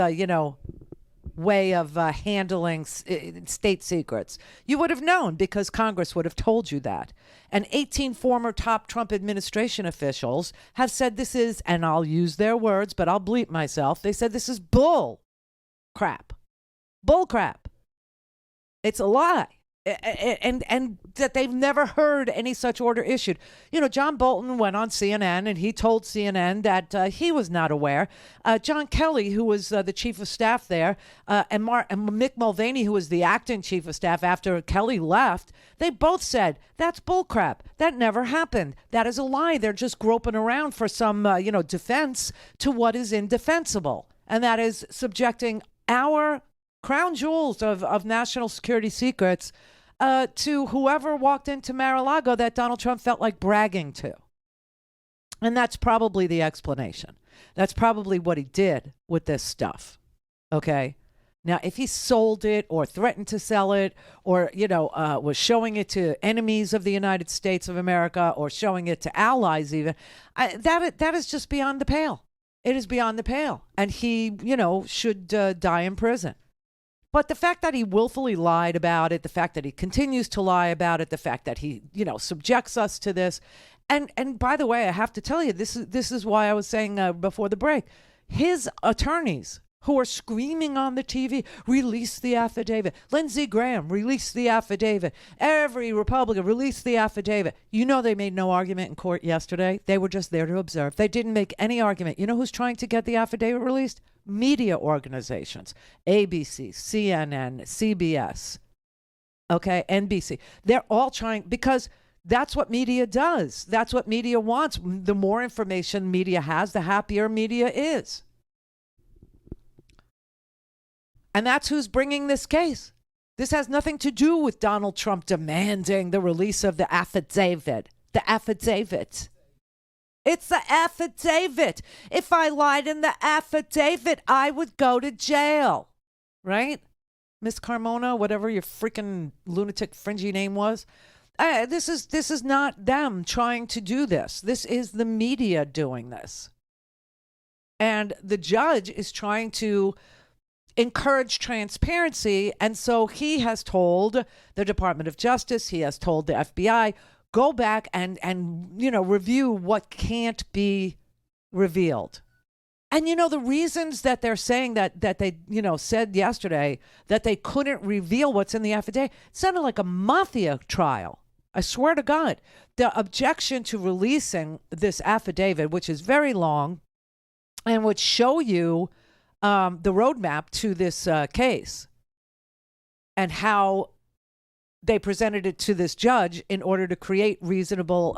way of handling state secrets. You would have known because Congress would have told you that. And 18 former top Trump administration officials have said this is, and I'll use their words, but I'll bleep myself. They said this is bull crap. Bull crap. It's a lie. And that they've never heard any such order issued. John Bolton went on CNN and he told CNN that he was not aware. John Kelly, who was the chief of staff there, and Mick Mulvaney, who was the acting chief of staff after Kelly left, they both said, that's bullcrap. That never happened. That is a lie. They're just groping around for some, defense to what is indefensible. And that is subjecting our crown jewels of national security secrets to whoever walked into Mar-a-Lago that Donald Trump felt like bragging to. And that's probably the explanation. That's probably what he did with this stuff. Okay. Now, if he sold it or threatened to sell it or, was showing it to enemies of the United States of America or showing it to allies even, that is just beyond the pale. It is beyond the pale. And he, should die in prison. But the fact that he willfully lied about it, the fact that he continues to lie about it, the fact that he, subjects us to this. And by the way, I have to tell you, this is why I was saying before the break, his attorneys who are screaming on the TV, release the affidavit. Lindsey Graham, release the affidavit. Every Republican, release the affidavit. They made no argument in court yesterday. They were just there to observe. They didn't make any argument. You know who's trying to get the affidavit released? Media organizations, ABC, CNN, CBS, okay, NBC. They're all trying, because that's what media does. That's what media wants. The more information media has, the happier media is. And that's who's bringing this case. This has nothing to do with Donald Trump demanding the release of the affidavit. The affidavit. It's the affidavit. If I lied in the affidavit, I would go to jail. Right? Miss Carmona, whatever your freaking lunatic fringy name was. This is not them trying to do this. This is the media doing this. And the judge is trying to encourage transparency. And so he has told the Department of Justice, he has told the FBI, go back and review what can't be revealed. And, the reasons that they're saying that they, said yesterday that they couldn't reveal what's in the affidavit, it sounded like a mafia trial. I swear to God. The objection to releasing this affidavit, which is very long and would show you the roadmap to this case and how they presented it to this judge in order to create reasonable,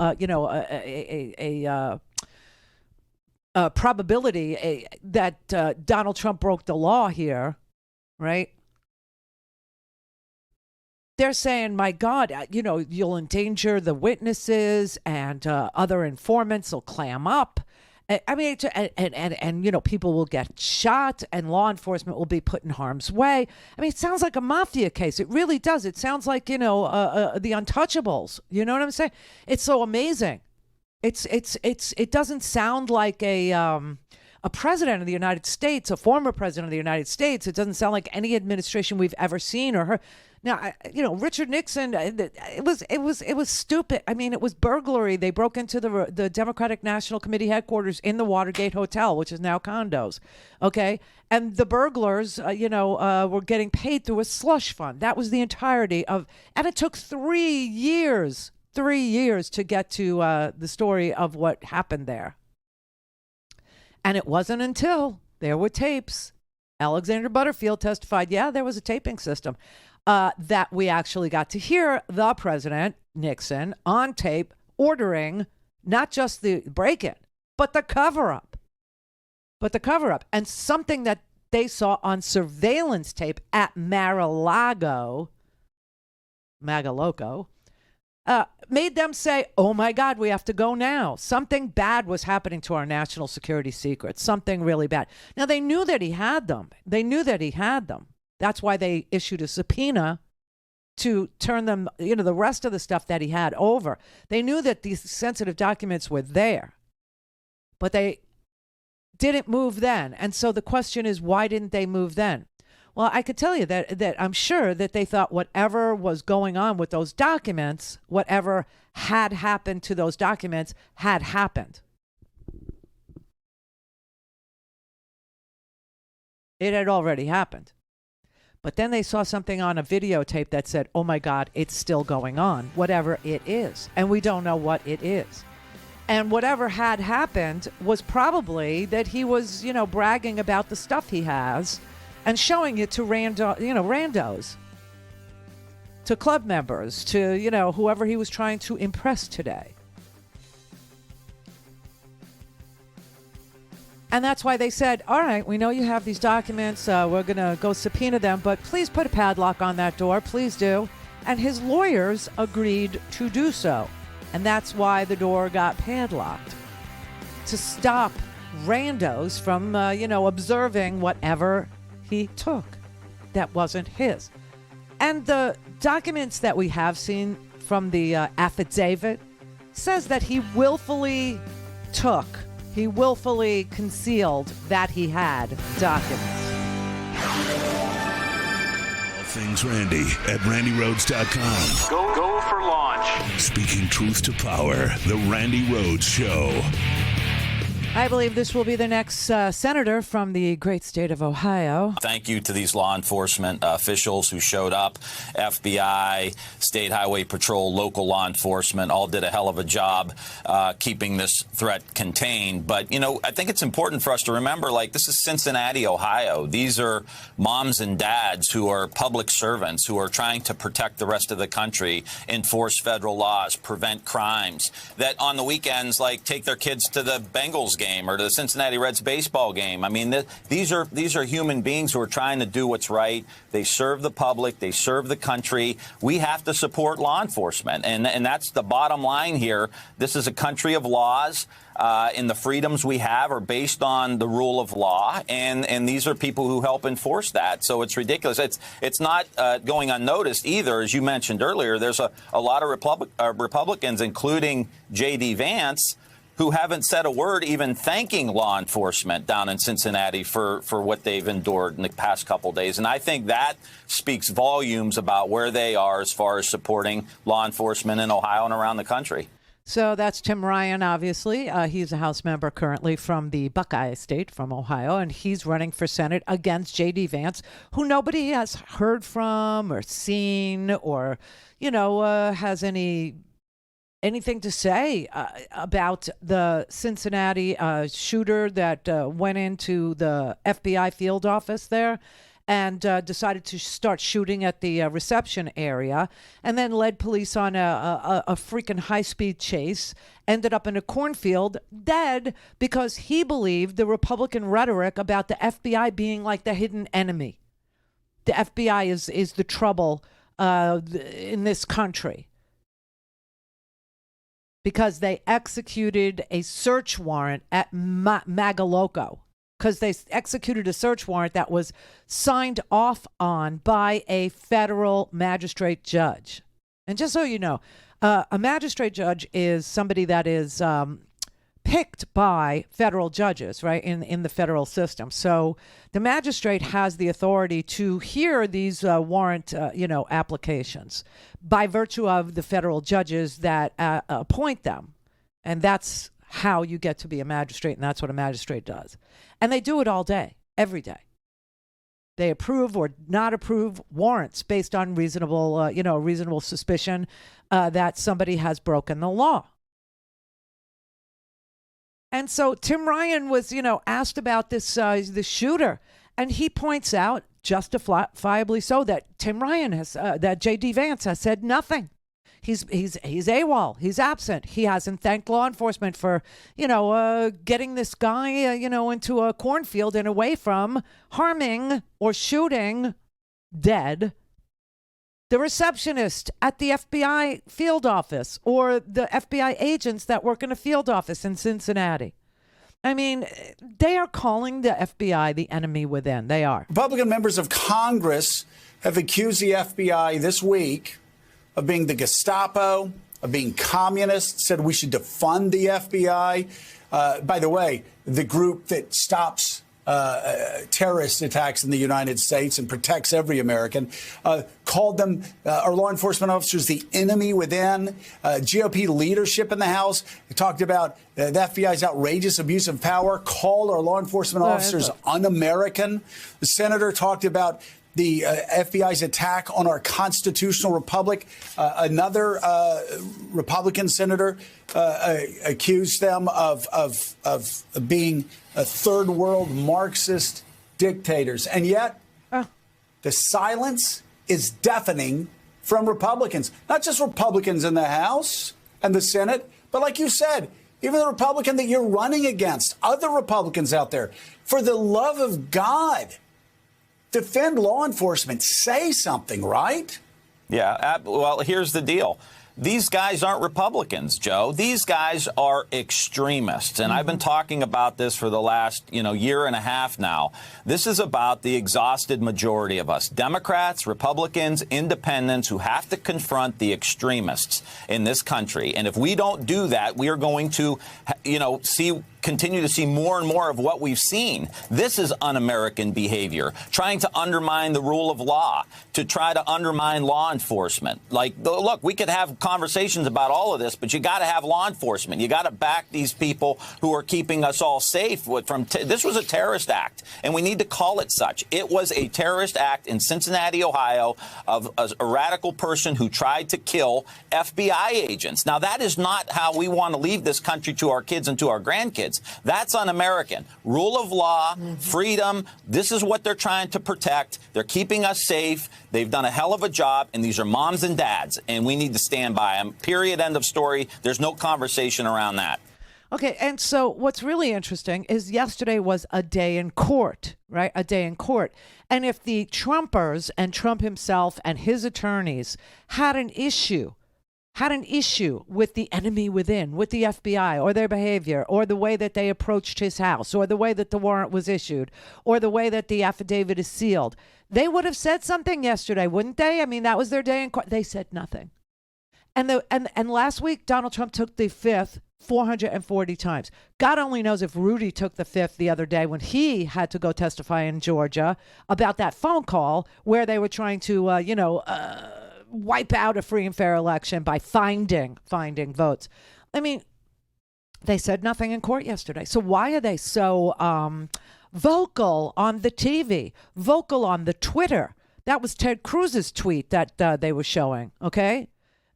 probability that Donald Trump broke the law here, right? They're saying, my God, you'll endanger the witnesses and other informants will clam up. I mean, and people will get shot and law enforcement will be put in harm's way. I mean, it sounds like a mafia case. It really does. It sounds like, the Untouchables. You know what I'm saying? It's so amazing. It doesn't sound like a president of the United States, a former president of the United States. It doesn't sound like any administration we've ever seen or heard. Now, Richard Nixon, it was stupid. I mean, it was burglary. They broke into the Democratic National Committee headquarters in the Watergate Hotel, which is now condos. Okay. And the burglars, were getting paid through a slush fund. That was the entirety and it took 3 years to get to the story of what happened there. And it wasn't until there were tapes. Alexander Butterfield testified, there was a taping system. That we actually got to hear the president, Nixon, on tape ordering not just the break-in, but the cover-up. And something that they saw on surveillance tape at Mar-a-Lago, Magaloco, made them say, oh, my God, we have to go now. Something bad was happening to our national security secrets, something really bad. Now, they knew that he had them. That's why they issued a subpoena to turn them, the rest of the stuff that he had over. They knew that these sensitive documents were there, but they didn't move then. And so the question is, why didn't they move then? Well, I could tell you that I'm sure that they thought whatever was going on with those documents, whatever had happened to those documents had happened. It had already happened. But then they saw something on a videotape that said, oh, my God, it's still going on, whatever it is. And we don't know what it is. And whatever had happened was probably that he was, bragging about the stuff he has and showing it to randos, to club members, to, whoever he was trying to impress today. And that's why they said, all right, we know you have these documents. We're going to go subpoena them, but please put a padlock on that door. Please do. And his lawyers agreed to do so. And that's why the door got padlocked, to stop randos from, observing whatever he took that wasn't his. And the documents that we have seen from the affidavit says that he willfully concealed that he had documents. All things Randi at RandiRhodes.com. Go for launch. Speaking truth to power, the Randi Rhodes Show. I believe this will be the next senator from the great state of Ohio. Thank you to these law enforcement officials who showed up. FBI, State Highway Patrol, local law enforcement all did a hell of a job keeping this threat contained. But, I think it's important for us to remember, this is Cincinnati, Ohio. These are moms and dads who are public servants who are trying to protect the rest of the country, enforce federal laws, prevent crimes, that on the weekends, take their kids to the Bengals game or to the Cincinnati Reds baseball game. I mean, these are human beings who are trying to do what's right. They serve the public. They serve the country. We have to support law enforcement. And that's the bottom line here. This is a country of laws. And the freedoms we have are based on the rule of law. And these are people who help enforce that. So it's ridiculous. It's not going unnoticed either. As you mentioned earlier, there's a lot of Republicans, including J.D. Vance, who haven't said a word even thanking law enforcement down in Cincinnati for what they've endured in the past couple of days. And I think that speaks volumes about where they are as far as supporting law enforcement in Ohio and around the country. So that's Tim Ryan, obviously. He's a House member currently from the Buckeye State from Ohio, and he's running for Senate against J.D. Vance, who nobody has heard from or seen or, has anything to say about the Cincinnati shooter that went into the FBI field office there and decided to start shooting at the reception area, and then led police on a freaking high-speed chase, ended up in a cornfield, dead because he believed the Republican rhetoric about the FBI being like the hidden enemy. The FBI is the trouble in this country because they executed a search warrant at Magaloco. Because they executed a search warrant that was signed off on by a federal magistrate judge. And just so you know, a magistrate judge is somebody that is picked by federal judges, right, in the federal system. So the magistrate has the authority to hear these warrant, applications by virtue of the federal judges that appoint them. And that's how you get to be a magistrate, and that's what a magistrate does. And they do it all day, every day. They approve or not approve warrants based on reasonable suspicion that somebody has broken the law. And so Tim Ryan was, asked about this shooter, and he points out, justifiably so, that Tim Ryan that J.D. Vance has said nothing. He's AWOL. He's absent. He hasn't thanked law enforcement for, getting this guy, into a cornfield and away from harming or shooting dead the receptionist at the FBI field office or the FBI agents that work in a field office in Cincinnati. I mean, they are calling the FBI the enemy within. They are. Republican members of Congress have accused the FBI this week of being the Gestapo, of being communist, said we should defund the FBI. By the way, the group that stops terrorist attacks in the United States and protects every American, called them, our law enforcement officers, the enemy within. GOP leadership in the House talked about the FBI's outrageous abuse of power, called our law enforcement officers un-American. The senator talked about the FBI's attack on our constitutional republic. Another Republican senator accused them of being third world Marxist dictators. And yet the silence is deafening from Republicans, not just Republicans in the House and the Senate, but like you said, even the Republican that you're running against, other Republicans out there. For the love of God, defend law enforcement. Say something, right? Yeah. Well, here's the deal. These guys aren't Republicans, Joe. These guys are extremists. And I've been talking about this for the last, year and a half now. This is about the exhausted majority of us, Democrats, Republicans, independents, who have to confront the in this country. And if we don't do that, we are going to, continue to see more and more of what we've seen. This is un-American behavior, trying to undermine the rule of law, to try to undermine law enforcement. Like, look, we could have conversations about all of this, but you got to have law enforcement. You got to back these people who are keeping us all safe. This was a terrorist act, and we need to call it such. It was a terrorist act in Cincinnati, Ohio, of a radical person who tried to kill FBI agents. Now, that is not how we want to leave this country to our kids and to our grandkids. That's un-American. Rule of law, freedom, this is what they're trying to protect. They're keeping us safe. They've done a hell of a job, and these are moms and dads, and we need to stand by them. Period, end of story. There's no conversation around that. Okay, and so what's really interesting is yesterday was a day in court, right? A day in court. And if the Trumpers and Trump himself and his attorneys had an issue with the enemy within, with the FBI, or their behavior, or the way that they approached his house, or the way that the warrant was issued, or the way that the affidavit is sealed, they would have said something yesterday, wouldn't they? I mean, that was their day in court. They said nothing. And last week, Donald Trump took the fifth 440 times. God only knows if Rudy took the fifth the other day when he had to go testify in Georgia about that phone call where they were trying to, wipe out a free and fair election by finding votes. I mean, they said nothing in court yesterday. So why are they so vocal on the TV, vocal on the Twitter? That was Ted Cruz's tweet that they were showing, okay?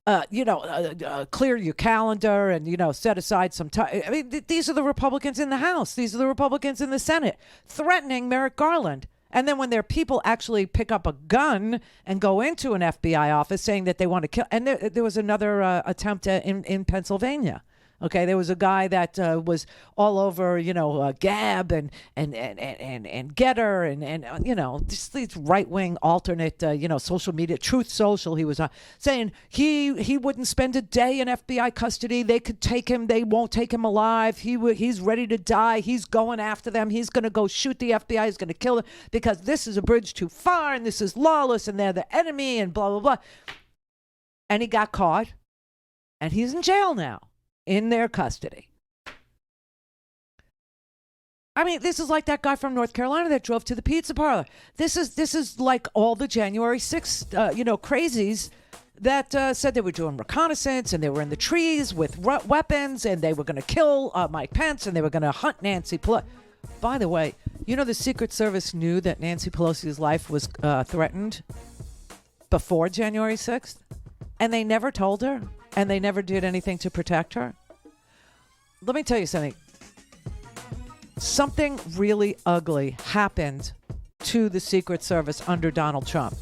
Clear your calendar and, set aside some time. I mean, these are the Republicans in the House. These are the Republicans in the Senate threatening Merrick Garland And then when their people actually pick up a gun and go into an FBI office saying that they want to kill, and there was another attempt in Pennsylvania. Okay, there was a guy that was all over, Gab and Getter and just these right-wing alternate, social media, Truth Social. He was saying he wouldn't spend a day in FBI custody. They could take him. They won't take him alive. He's ready to die. He's going after them. He's going to go shoot the FBI. He's going to kill them because this is a bridge too far and this is lawless and they're the enemy and blah, blah, blah. And he got caught and he's in jail now. In their custody. I mean, this is like that guy from North Carolina that drove to the pizza parlor. This is like all the January 6th, crazies that said they were doing reconnaissance and they were in the trees with weapons and they were going to kill Mike Pence and they were going to hunt Nancy Pelosi. By the way, the Secret Service knew that Nancy Pelosi's life was threatened before January 6th, and they never told her. And they never did anything to protect her. Let me tell you something. Something really ugly happened to the Secret Service under Donald Trump.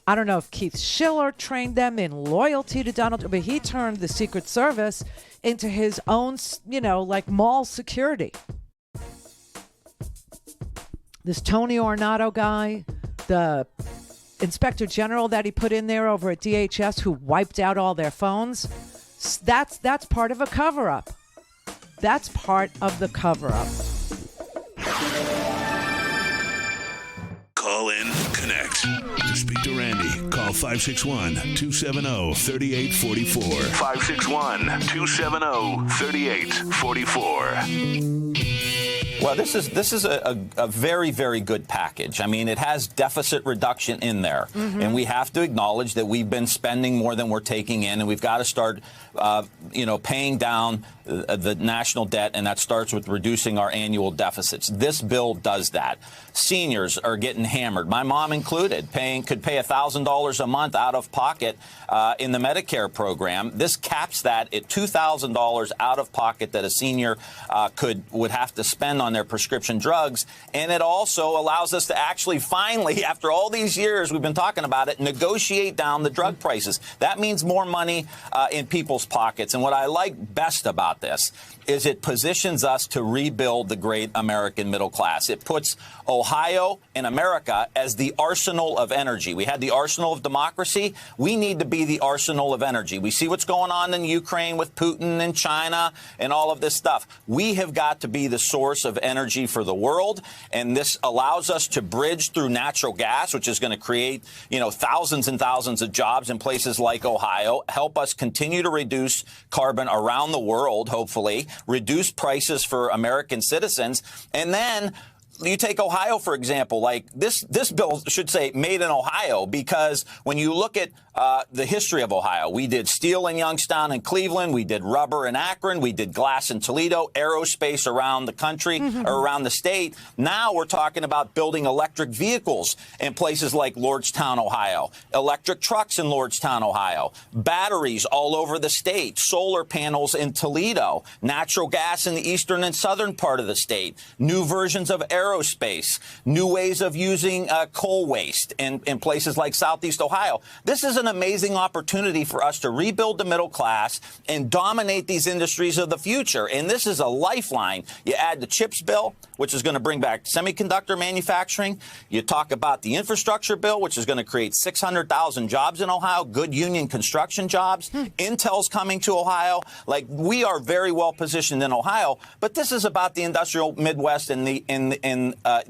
I don't know if Keith Schiller trained them in loyalty to Donald Trump, but he turned the Secret Service into his own, like mall security. This Tony Ornato guy, the Inspector General that he put in there over at DHS who wiped out all their phones, that's part of a cover-up. That's part of the cover-up. Call in, connect. To speak to Randi, call 561-270-3844. 561-270-3844. Well, this is a very, very good package. I mean, it has deficit reduction in there. Mm-hmm. And we have to acknowledge that we've been spending more than we're taking in, and we've got to start, paying down the national debt, and that starts with reducing our annual deficits. This bill does that. Seniors are getting hammered, my mom included, could pay $1,000 a month out of pocket in the Medicare program. This caps that at $2,000 out of pocket that a senior would have to spend on their prescription drugs. And it also allows us to actually finally, after all these years we've been talking about it, negotiate down the drug prices. That means more money in people's pockets. And what I like best about this is it positions us to rebuild the great American middle class. It puts Ohio and America as the arsenal of energy. We had the arsenal of democracy. We need to be the arsenal of energy. We see what's going on in Ukraine with Putin and China and all of this stuff. We have got to be the source of energy for the world, and this allows us to bridge through natural gas, which is going to create, thousands and thousands of jobs in places like Ohio, help us continue to reduce carbon around the world, hopefully, reduce prices for American citizens, and then you take Ohio, for example, like this bill should say made in Ohio, because when you look at the history of Ohio, we did steel in Youngstown and Cleveland. We did rubber in Akron. We did glass in Toledo, aerospace around the country or around the state. Now we're talking about building electric vehicles in places like Lordstown, Ohio, electric trucks in Lordstown, Ohio, batteries all over the state, solar panels in Toledo, natural gas in the eastern and southern part of the state, new versions of aerospace, new ways of using coal waste in places like Southeast Ohio. This is an amazing opportunity for us to rebuild the middle class and dominate these industries of the future. And this is a lifeline. You add the CHIPS bill, which is going to bring back semiconductor manufacturing. You talk about the infrastructure bill, which is going to create 600,000 jobs in Ohio, good union construction jobs. Intel's coming to Ohio. Like, we are very well positioned in Ohio, but this is about the industrial Midwest and the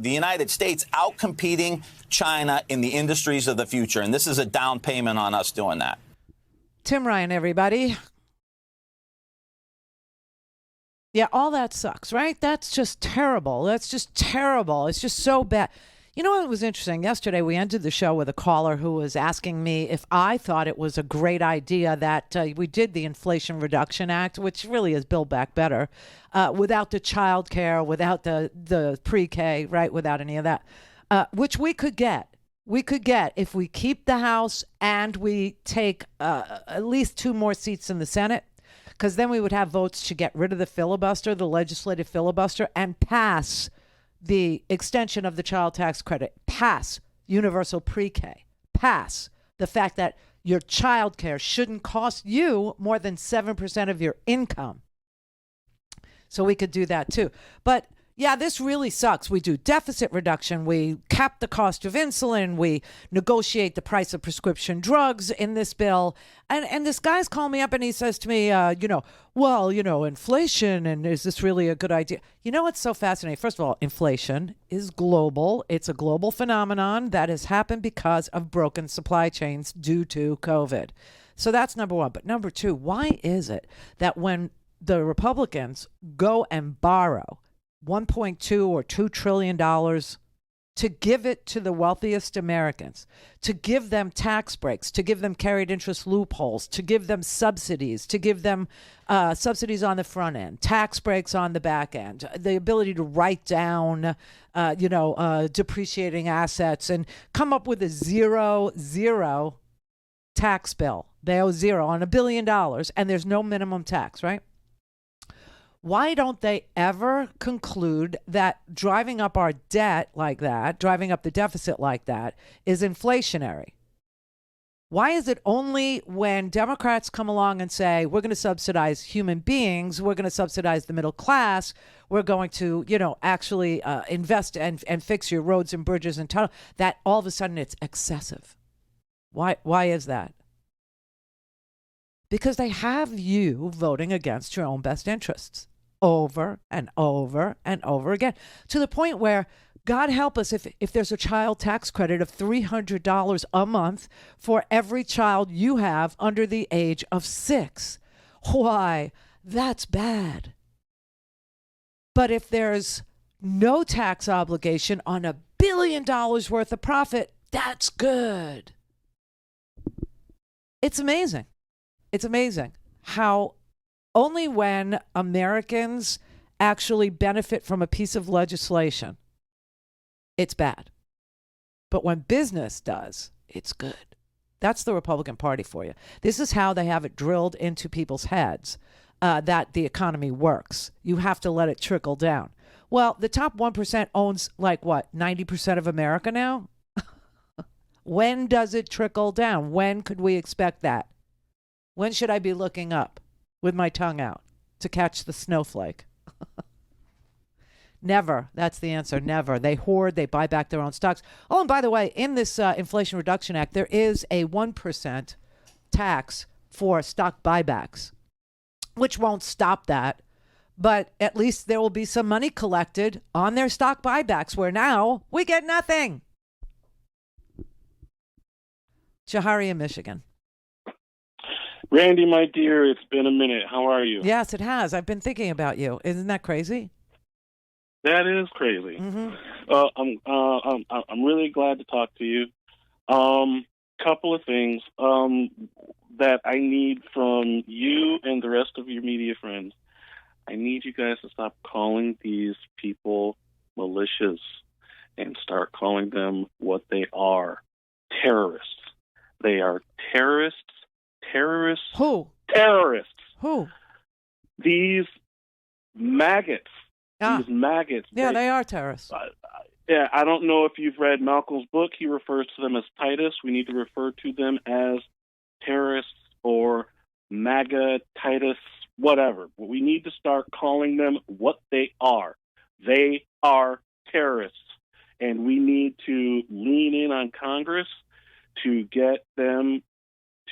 United States outcompeting China in the industries of the future. And this is a down payment on us doing that. Tim Ryan, everybody. Yeah, all that sucks, right? That's just terrible. That's just terrible. It's just so bad. You know what was interesting? Yesterday, we ended the show with a caller who was asking me if I thought it was a great idea that we did the Inflation Reduction Act, which really is Build Back Better, without the child care, without the pre-K, right, without any of that, which we could get. We could get if we keep the House and we take at least 2 more seats in the Senate, because then we would have votes to get rid of the filibuster, the legislative filibuster, and pass the extension of the child tax credit, pass universal pre-K, pass the fact that your child care shouldn't cost you more than 7% of your income. So we could do that too. But yeah, this really sucks. We do deficit reduction. We cap the cost of insulin. We negotiate the price of prescription drugs in this bill. And this guy's calling me up and he says to me, inflation, and is this really a good idea? You know what's so fascinating? First of all, inflation is global. It's a global phenomenon that has happened because of broken supply chains due to COVID. So that's number one. But number two, why is it that when the Republicans go and borrow $1.2 or $2 trillion to give it to the wealthiest Americans, to give them tax breaks, to give them carried interest loopholes, to give them subsidies, to give them subsidies on the front end, tax breaks on the back end, the ability to write down, depreciating assets and come up with a zero tax bill. They owe zero on $1 billion and there's no minimum tax, right? Why don't they ever conclude that driving up our debt like that, driving up the deficit like that, is inflationary? Why is it only when Democrats come along and say, we're going to subsidize human beings, we're going to subsidize the middle class, we're going to, actually invest and fix your roads and bridges and tunnels, that all of a sudden it's excessive? Why is that? Because they have you voting against your own best interests over and over and over again, to the point where, God help us, if there's a child tax credit of $300 a month for every child you have under the age of 6. Why, that's bad. But if there's no tax obligation on $1 billion worth of profit, that's good. It's amazing. It's amazing how only when Americans actually benefit from a piece of legislation, it's bad. But when business does, it's good. That's the Republican Party for you. This is how they have it drilled into people's heads that the economy works. You have to let it trickle down. Well, the top 1% owns 90% of America now? When does it trickle down? When could we expect that? When should I be looking up with my tongue out to catch the snowflake? Never. That's the answer. Never. They hoard. They buy back their own stocks. Oh, and by the way, in this Inflation Reduction Act, there is a 1% tax for stock buybacks, which won't stop that. But at least there will be some money collected on their stock buybacks, where now we get nothing. Jahari in Michigan. Randi, my dear, it's been a minute. How are you? Yes, it has. I've been thinking about you. Isn't that crazy? That is crazy. Mm-hmm. I'm really glad to talk to you. Couple of things that I need from you and the rest of your media friends. I need you guys to stop calling these people militias and start calling them what they are: terrorists. They are terrorists. Terrorists. Who? Terrorists. Who? These maggots. These maggots. Yeah, they are terrorists. I don't know if you've read Malcolm's book. He refers to them as Titus. We need to refer to them as terrorists or MAGA, Titus, whatever. We need to start calling them what they are. They are terrorists. And we need to lean in on Congress to get them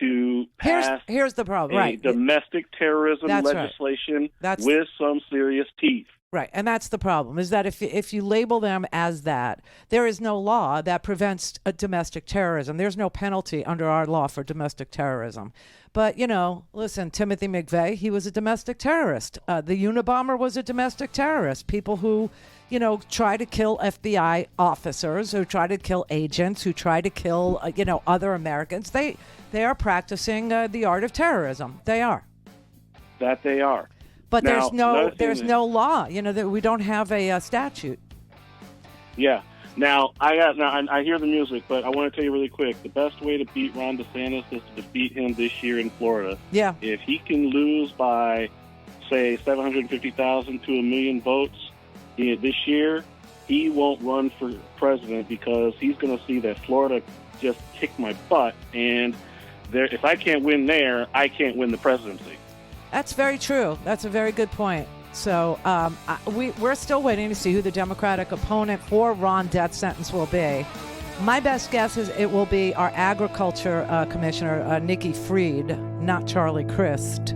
to pass here's the problem, right? Domestic terrorism legislation with some serious teeth. Right, and that's the problem, is that if you label them as that, there is no law that prevents domestic terrorism. There's no penalty under our law for domestic terrorism. But, listen, Timothy McVeigh, he was a domestic terrorist. The Unabomber was a domestic terrorist. People who, try to kill FBI officers, who try to kill agents, who try to kill, other Americans, they are practicing the art of terrorism. They are. That they are. But now, there's no law. That we don't have a statute. Yeah. Now I hear the music, but I want to tell you really quick. The best way to beat Ron DeSantis is to defeat him this year in Florida. Yeah. If he can lose by, say, 750,000 to 1 million votes this year, he won't run for president because he's going to see that Florida just kicked my butt, and if I can't win there, I can't win the presidency. That's very true. That's a very good point. So we're still waiting to see who the Democratic opponent for Ron's death sentence will be. My best guess is it will be our Agriculture Commissioner, Nikki Fried, not Charlie Crist.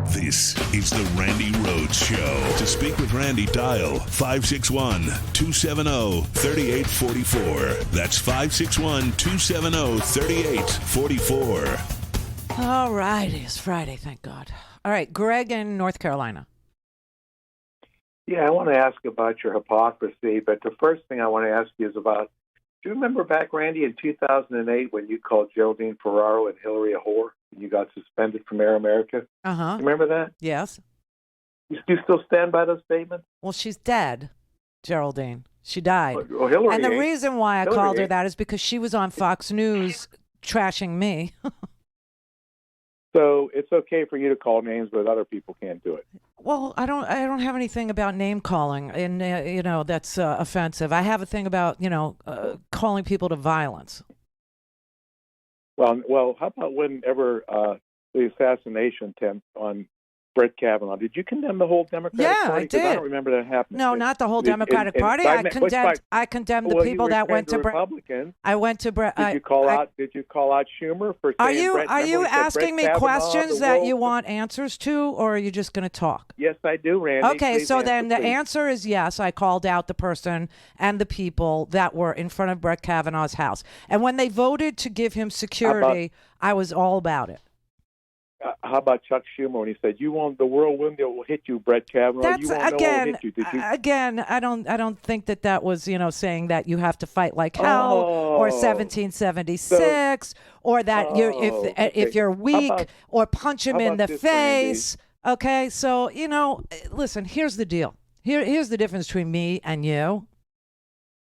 This is the Randi Rhodes Show. To speak with Randi, dial 561-270-3844. That's 561-270-3844. All right, it's Friday, thank God. All right, Greg in North Carolina. Yeah, I want to ask about your hypocrisy, but the first thing I want to ask you is about, do you remember back, Randy, in 2008 when you called Geraldine Ferraro and Hillary a whore and you got suspended from Air America? Uh-huh. You remember that? Yes. You still stand by those statements? Well, she's dead, Geraldine. She died. Well, Hillary and the ain't. reason why I Hillary called her ain't. that is because she was on Fox News trashing me. So it's okay for you to call names, but other people can't do it. Well, I don't have anything about name calling, and that's offensive. I have a thing about calling people to violence. Well, how about whenever the assassination attempt on Brett Kavanaugh? Did you condemn the whole Democratic Party? I did. I don't remember that happening. No, not the whole Democratic Party. I condemned the people that went to Republicans. I went to Brett. Did you call out Schumer for saying Brett? Are you asking me questions that you want? want answers to, or are you just going to talk? Yes, I do, Randy. Okay, Please so answer, then the please. answer is yes. I called out the person and the people that were in front of Brett Kavanaugh's house, and when they voted to give him security, I was all about it. How about Chuck Schumer when he said, "You won't, the whirlwind will hit you, Brett Kavanaugh. That's You won't know again. what hit you." Did you? Again, I don't think that was saying that you have to fight like hell or 1776 or that if you're weak or punch him in the face. Okay, so listen. Here's the deal. Here's the difference between me and you.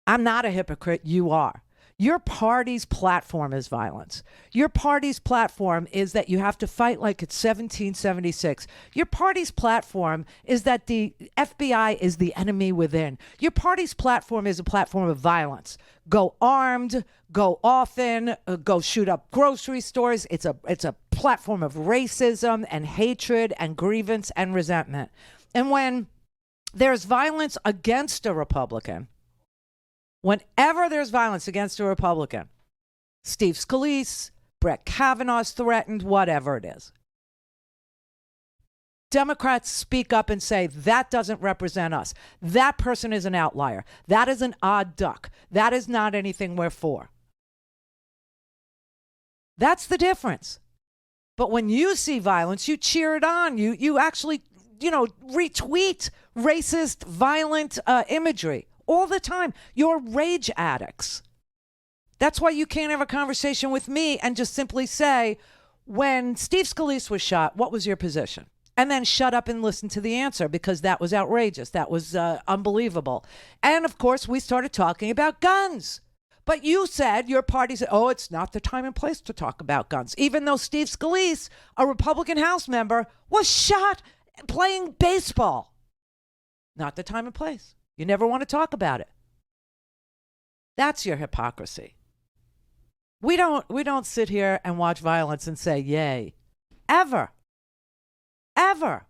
I'm not a hypocrite. You are. Your party's platform is violence. Your party's platform is that you have to fight like it's 1776. Your party's platform is that the FBI is the enemy within. Your party's platform is a platform of violence. Go armed, go often, go shoot up grocery stores. It's a platform of racism and hatred and grievance and resentment. And when there's violence against a Republican, whenever there's violence against a Republican, Steve Scalise, Brett Kavanaugh's threatened, whatever it is, Democrats speak up and say, that doesn't represent us. That person is an outlier. That is an odd duck. That is not anything we're for. That's the difference. But when you see violence, you cheer it on. You actually, retweet racist, violent imagery. All the time. You're rage addicts. That's why you can't have a conversation with me and just simply say, when Steve Scalise was shot, what was your position? And then shut up and listen to the answer, because that was outrageous. That was unbelievable. And of course, we started talking about guns. But you said, your party said, oh, it's not the time and place to talk about guns. Even though Steve Scalise, a Republican House member, was shot playing baseball. Not the time and place. You never want to talk about it. That's your hypocrisy. We don't sit here and watch violence and say, yay. Ever. Ever.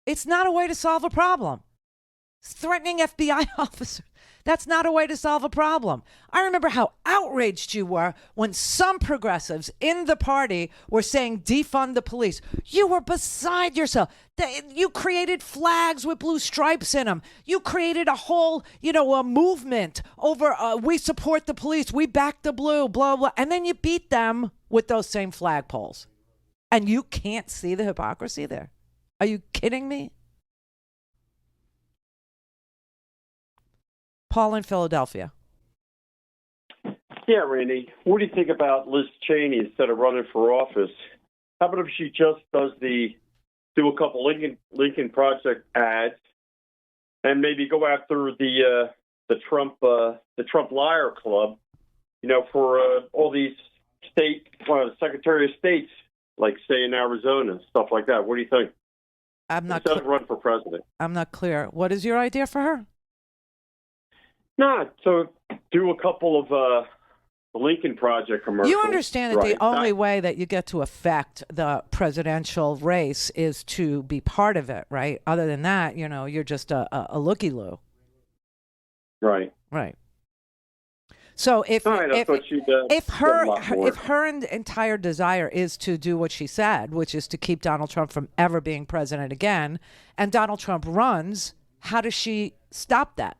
It's not a way to solve a problem. Threatening FBI officers. That's not a way to solve a problem. I remember how outraged you were when some progressives in the party were saying defund the police. You were beside yourself. You created flags with blue stripes in them. You created a whole, a movement over we support the police. We back the blue, blah, blah. And then you beat them with those same flagpoles. And you can't see the hypocrisy there. Are you kidding me? Paul in Philadelphia. Yeah, Randy, what do you think about Liz Cheney instead of running for office? How about if she just do a couple Lincoln Project ads and maybe go after the Trump Liar Club, for all these Secretary of States, like say in Arizona, stuff like that. What do you think? I'm not. Doesn't run for president. I'm not clear. What is your idea for her? Nah, so do a couple of the Lincoln Project commercials. You understand that right? the only way that you get to affect the presidential race is to be part of it, right? Other than that, you're just a looky-loo. Right. Right. So if her entire desire is to do what she said, which is to keep Donald Trump from ever being president again, and Donald Trump runs, how does she stop that?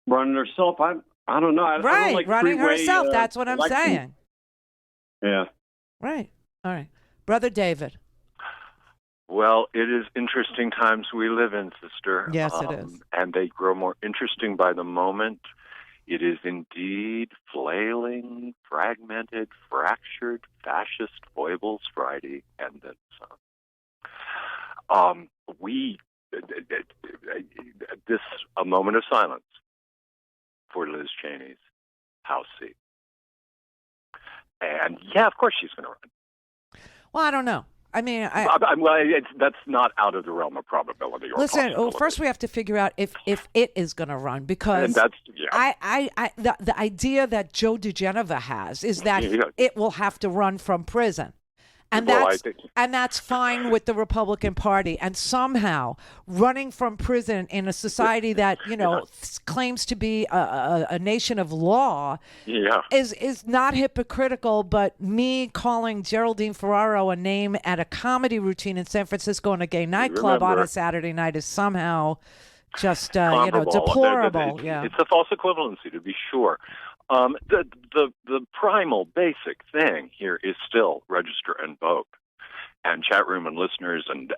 Running herself, I don't know. I don't like running freeway, herself. That's what I'm election. saying. Yeah. Right. All right, Brother David. Well, it is interesting times we live in, sister. Yes, it is. And they grow more interesting by the moment. It is indeed flailing, fragmented, fractured, fascist foibles Friday, and then some. A moment of silence for Liz Cheney's House seat. And yeah, of course she's going to run. Well, I don't know. I mean, that's not out of the realm of probability. Or listen. Well, first we have to figure out if it is going to run, because the idea that Joe DeGenova has is that it will have to run from prison. And that's fine with the Republican Party. And somehow running from prison in a society that claims to be a nation of law is not hypocritical. But me calling Geraldine Ferraro a name at a comedy routine in San Francisco in a gay nightclub on a Saturday night is somehow just deplorable. It's a false equivalency, to be sure. The primal basic thing here is still register and vote. And chat room and listeners and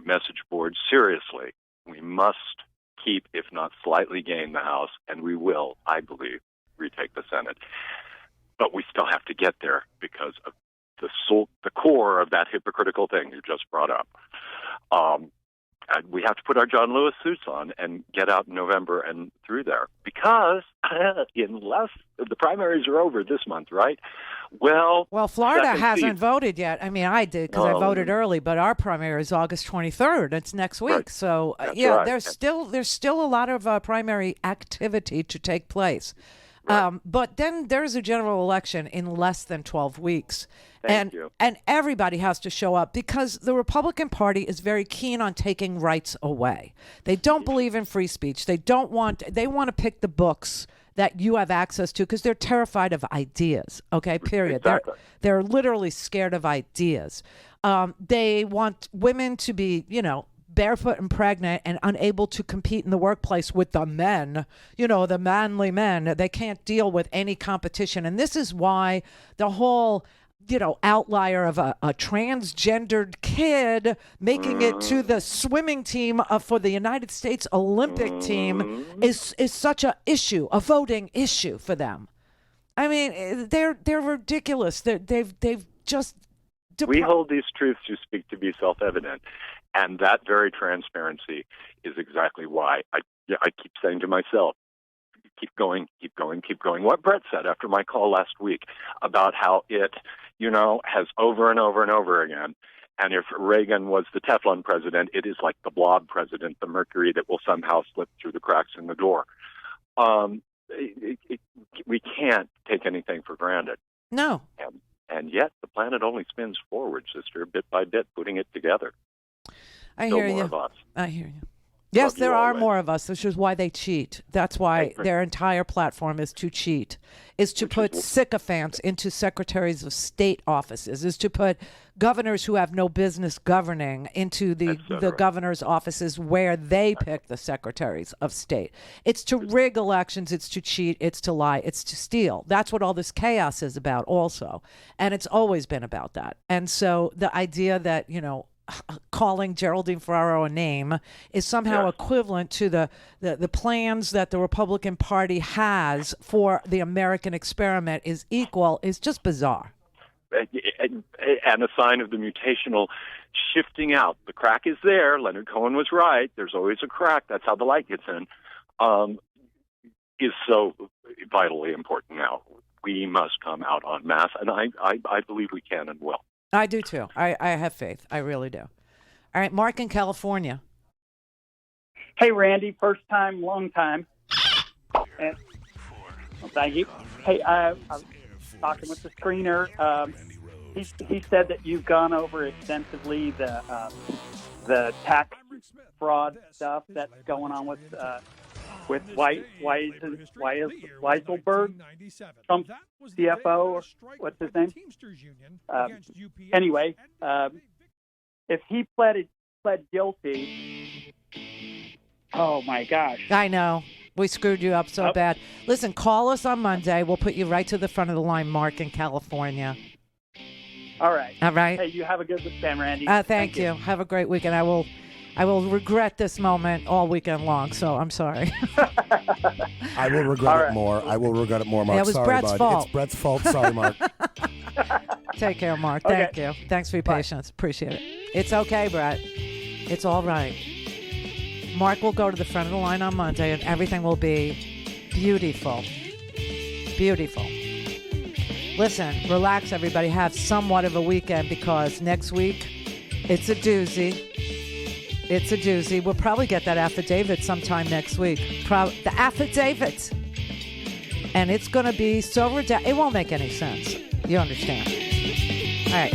message boards, seriously, we must keep, if not slightly gain the House, and we will, I believe, retake the Senate. But we still have to get there because of the core of that hypocritical thing you just brought up. And we have to put our John Lewis suits on and get out in November and through there, because unless the primaries are over this month, right? Well, Florida hasn't voted yet. I mean, I did because I voted early, but our primary is August 23rd. It's next week. Right. So there's still a lot of primary activity to take place. Right. But then there's a general election in less than 12 weeks. And everybody has to show up, because the Republican Party is very keen on taking rights away. They don't believe in free speech. They want to pick the books that you have access to because they're terrified of ideas. Okay, period. Exactly. They're literally scared of ideas. They want women to be, barefoot and pregnant and unable to compete in the workplace with the men, the manly men. They can't deal with any competition. And this is why the whole outlier of a transgendered kid making it to the swimming team for the United States Olympic team is such a voting issue for them. I mean, they're ridiculous. They've just. We hold these truths you speak to be self-evident, and that very transparency is exactly why I keep saying to myself, keep going. What Brett said after my call last week about how it, has over and over and over again. And if Reagan was the Teflon president, it is like the blob president, the mercury that will somehow slip through the cracks in the door. We can't take anything for granted. No. And yet the planet only spins forward, sister, bit by bit, putting it together. I hear you. I hear you. Yes, there are more of us, which is why they cheat. That's why their entire platform is to cheat, is to put sycophants into secretaries of state offices, is to put governors who have no business governing into the governor's offices where they pick the secretaries of state. It's to rig elections. It's to cheat. It's to lie. It's to steal. That's what all this chaos is about also. And it's always been about that. And so the idea that, calling Geraldine Ferraro a name is somehow equivalent to the plans that the Republican Party has for the American experiment is just bizarre. And a sign of the mutational shifting out. The crack is there. Leonard Cohen was right. There's always a crack. That's how the light gets in. Is so vitally important now. We must come out en masse, and I believe we can and will. I do too. I have faith. I really do. All right, Mark in California. Hey, Randy, first time, long time. And, thank you. Hey, I was talking with the screener. He said that you've gone over extensively the tax fraud stuff that's going on with Weiselberg, Trump's CFO, or what's his name? Anyway, if he pled guilty, oh my gosh! I know. We screwed you up so bad. Listen, call us on Monday. We'll put you right to the front of the line, Mark in California. All right. All right. Hey, you have a good weekend, Randy. Thank you. Have a great weekend. I will regret this moment all weekend long, so I'm sorry. I will regret it more. I will regret it more, Mark. Yeah, it was sorry, Brett's bud. fault. It's Brett's fault. Sorry, Mark. Take care, Mark. Okay. Thank you. Thanks for your patience. Appreciate it. It's okay, Brett. It's all right. Mark will go to the front of the line on Monday, and everything will be beautiful. Beautiful. Listen, relax, everybody. Have somewhat of a weekend because next week, it's a doozy. It's a doozy. We'll probably get that affidavit sometime next week. The affidavit. And it's going to be so it won't make any sense. You understand. All right.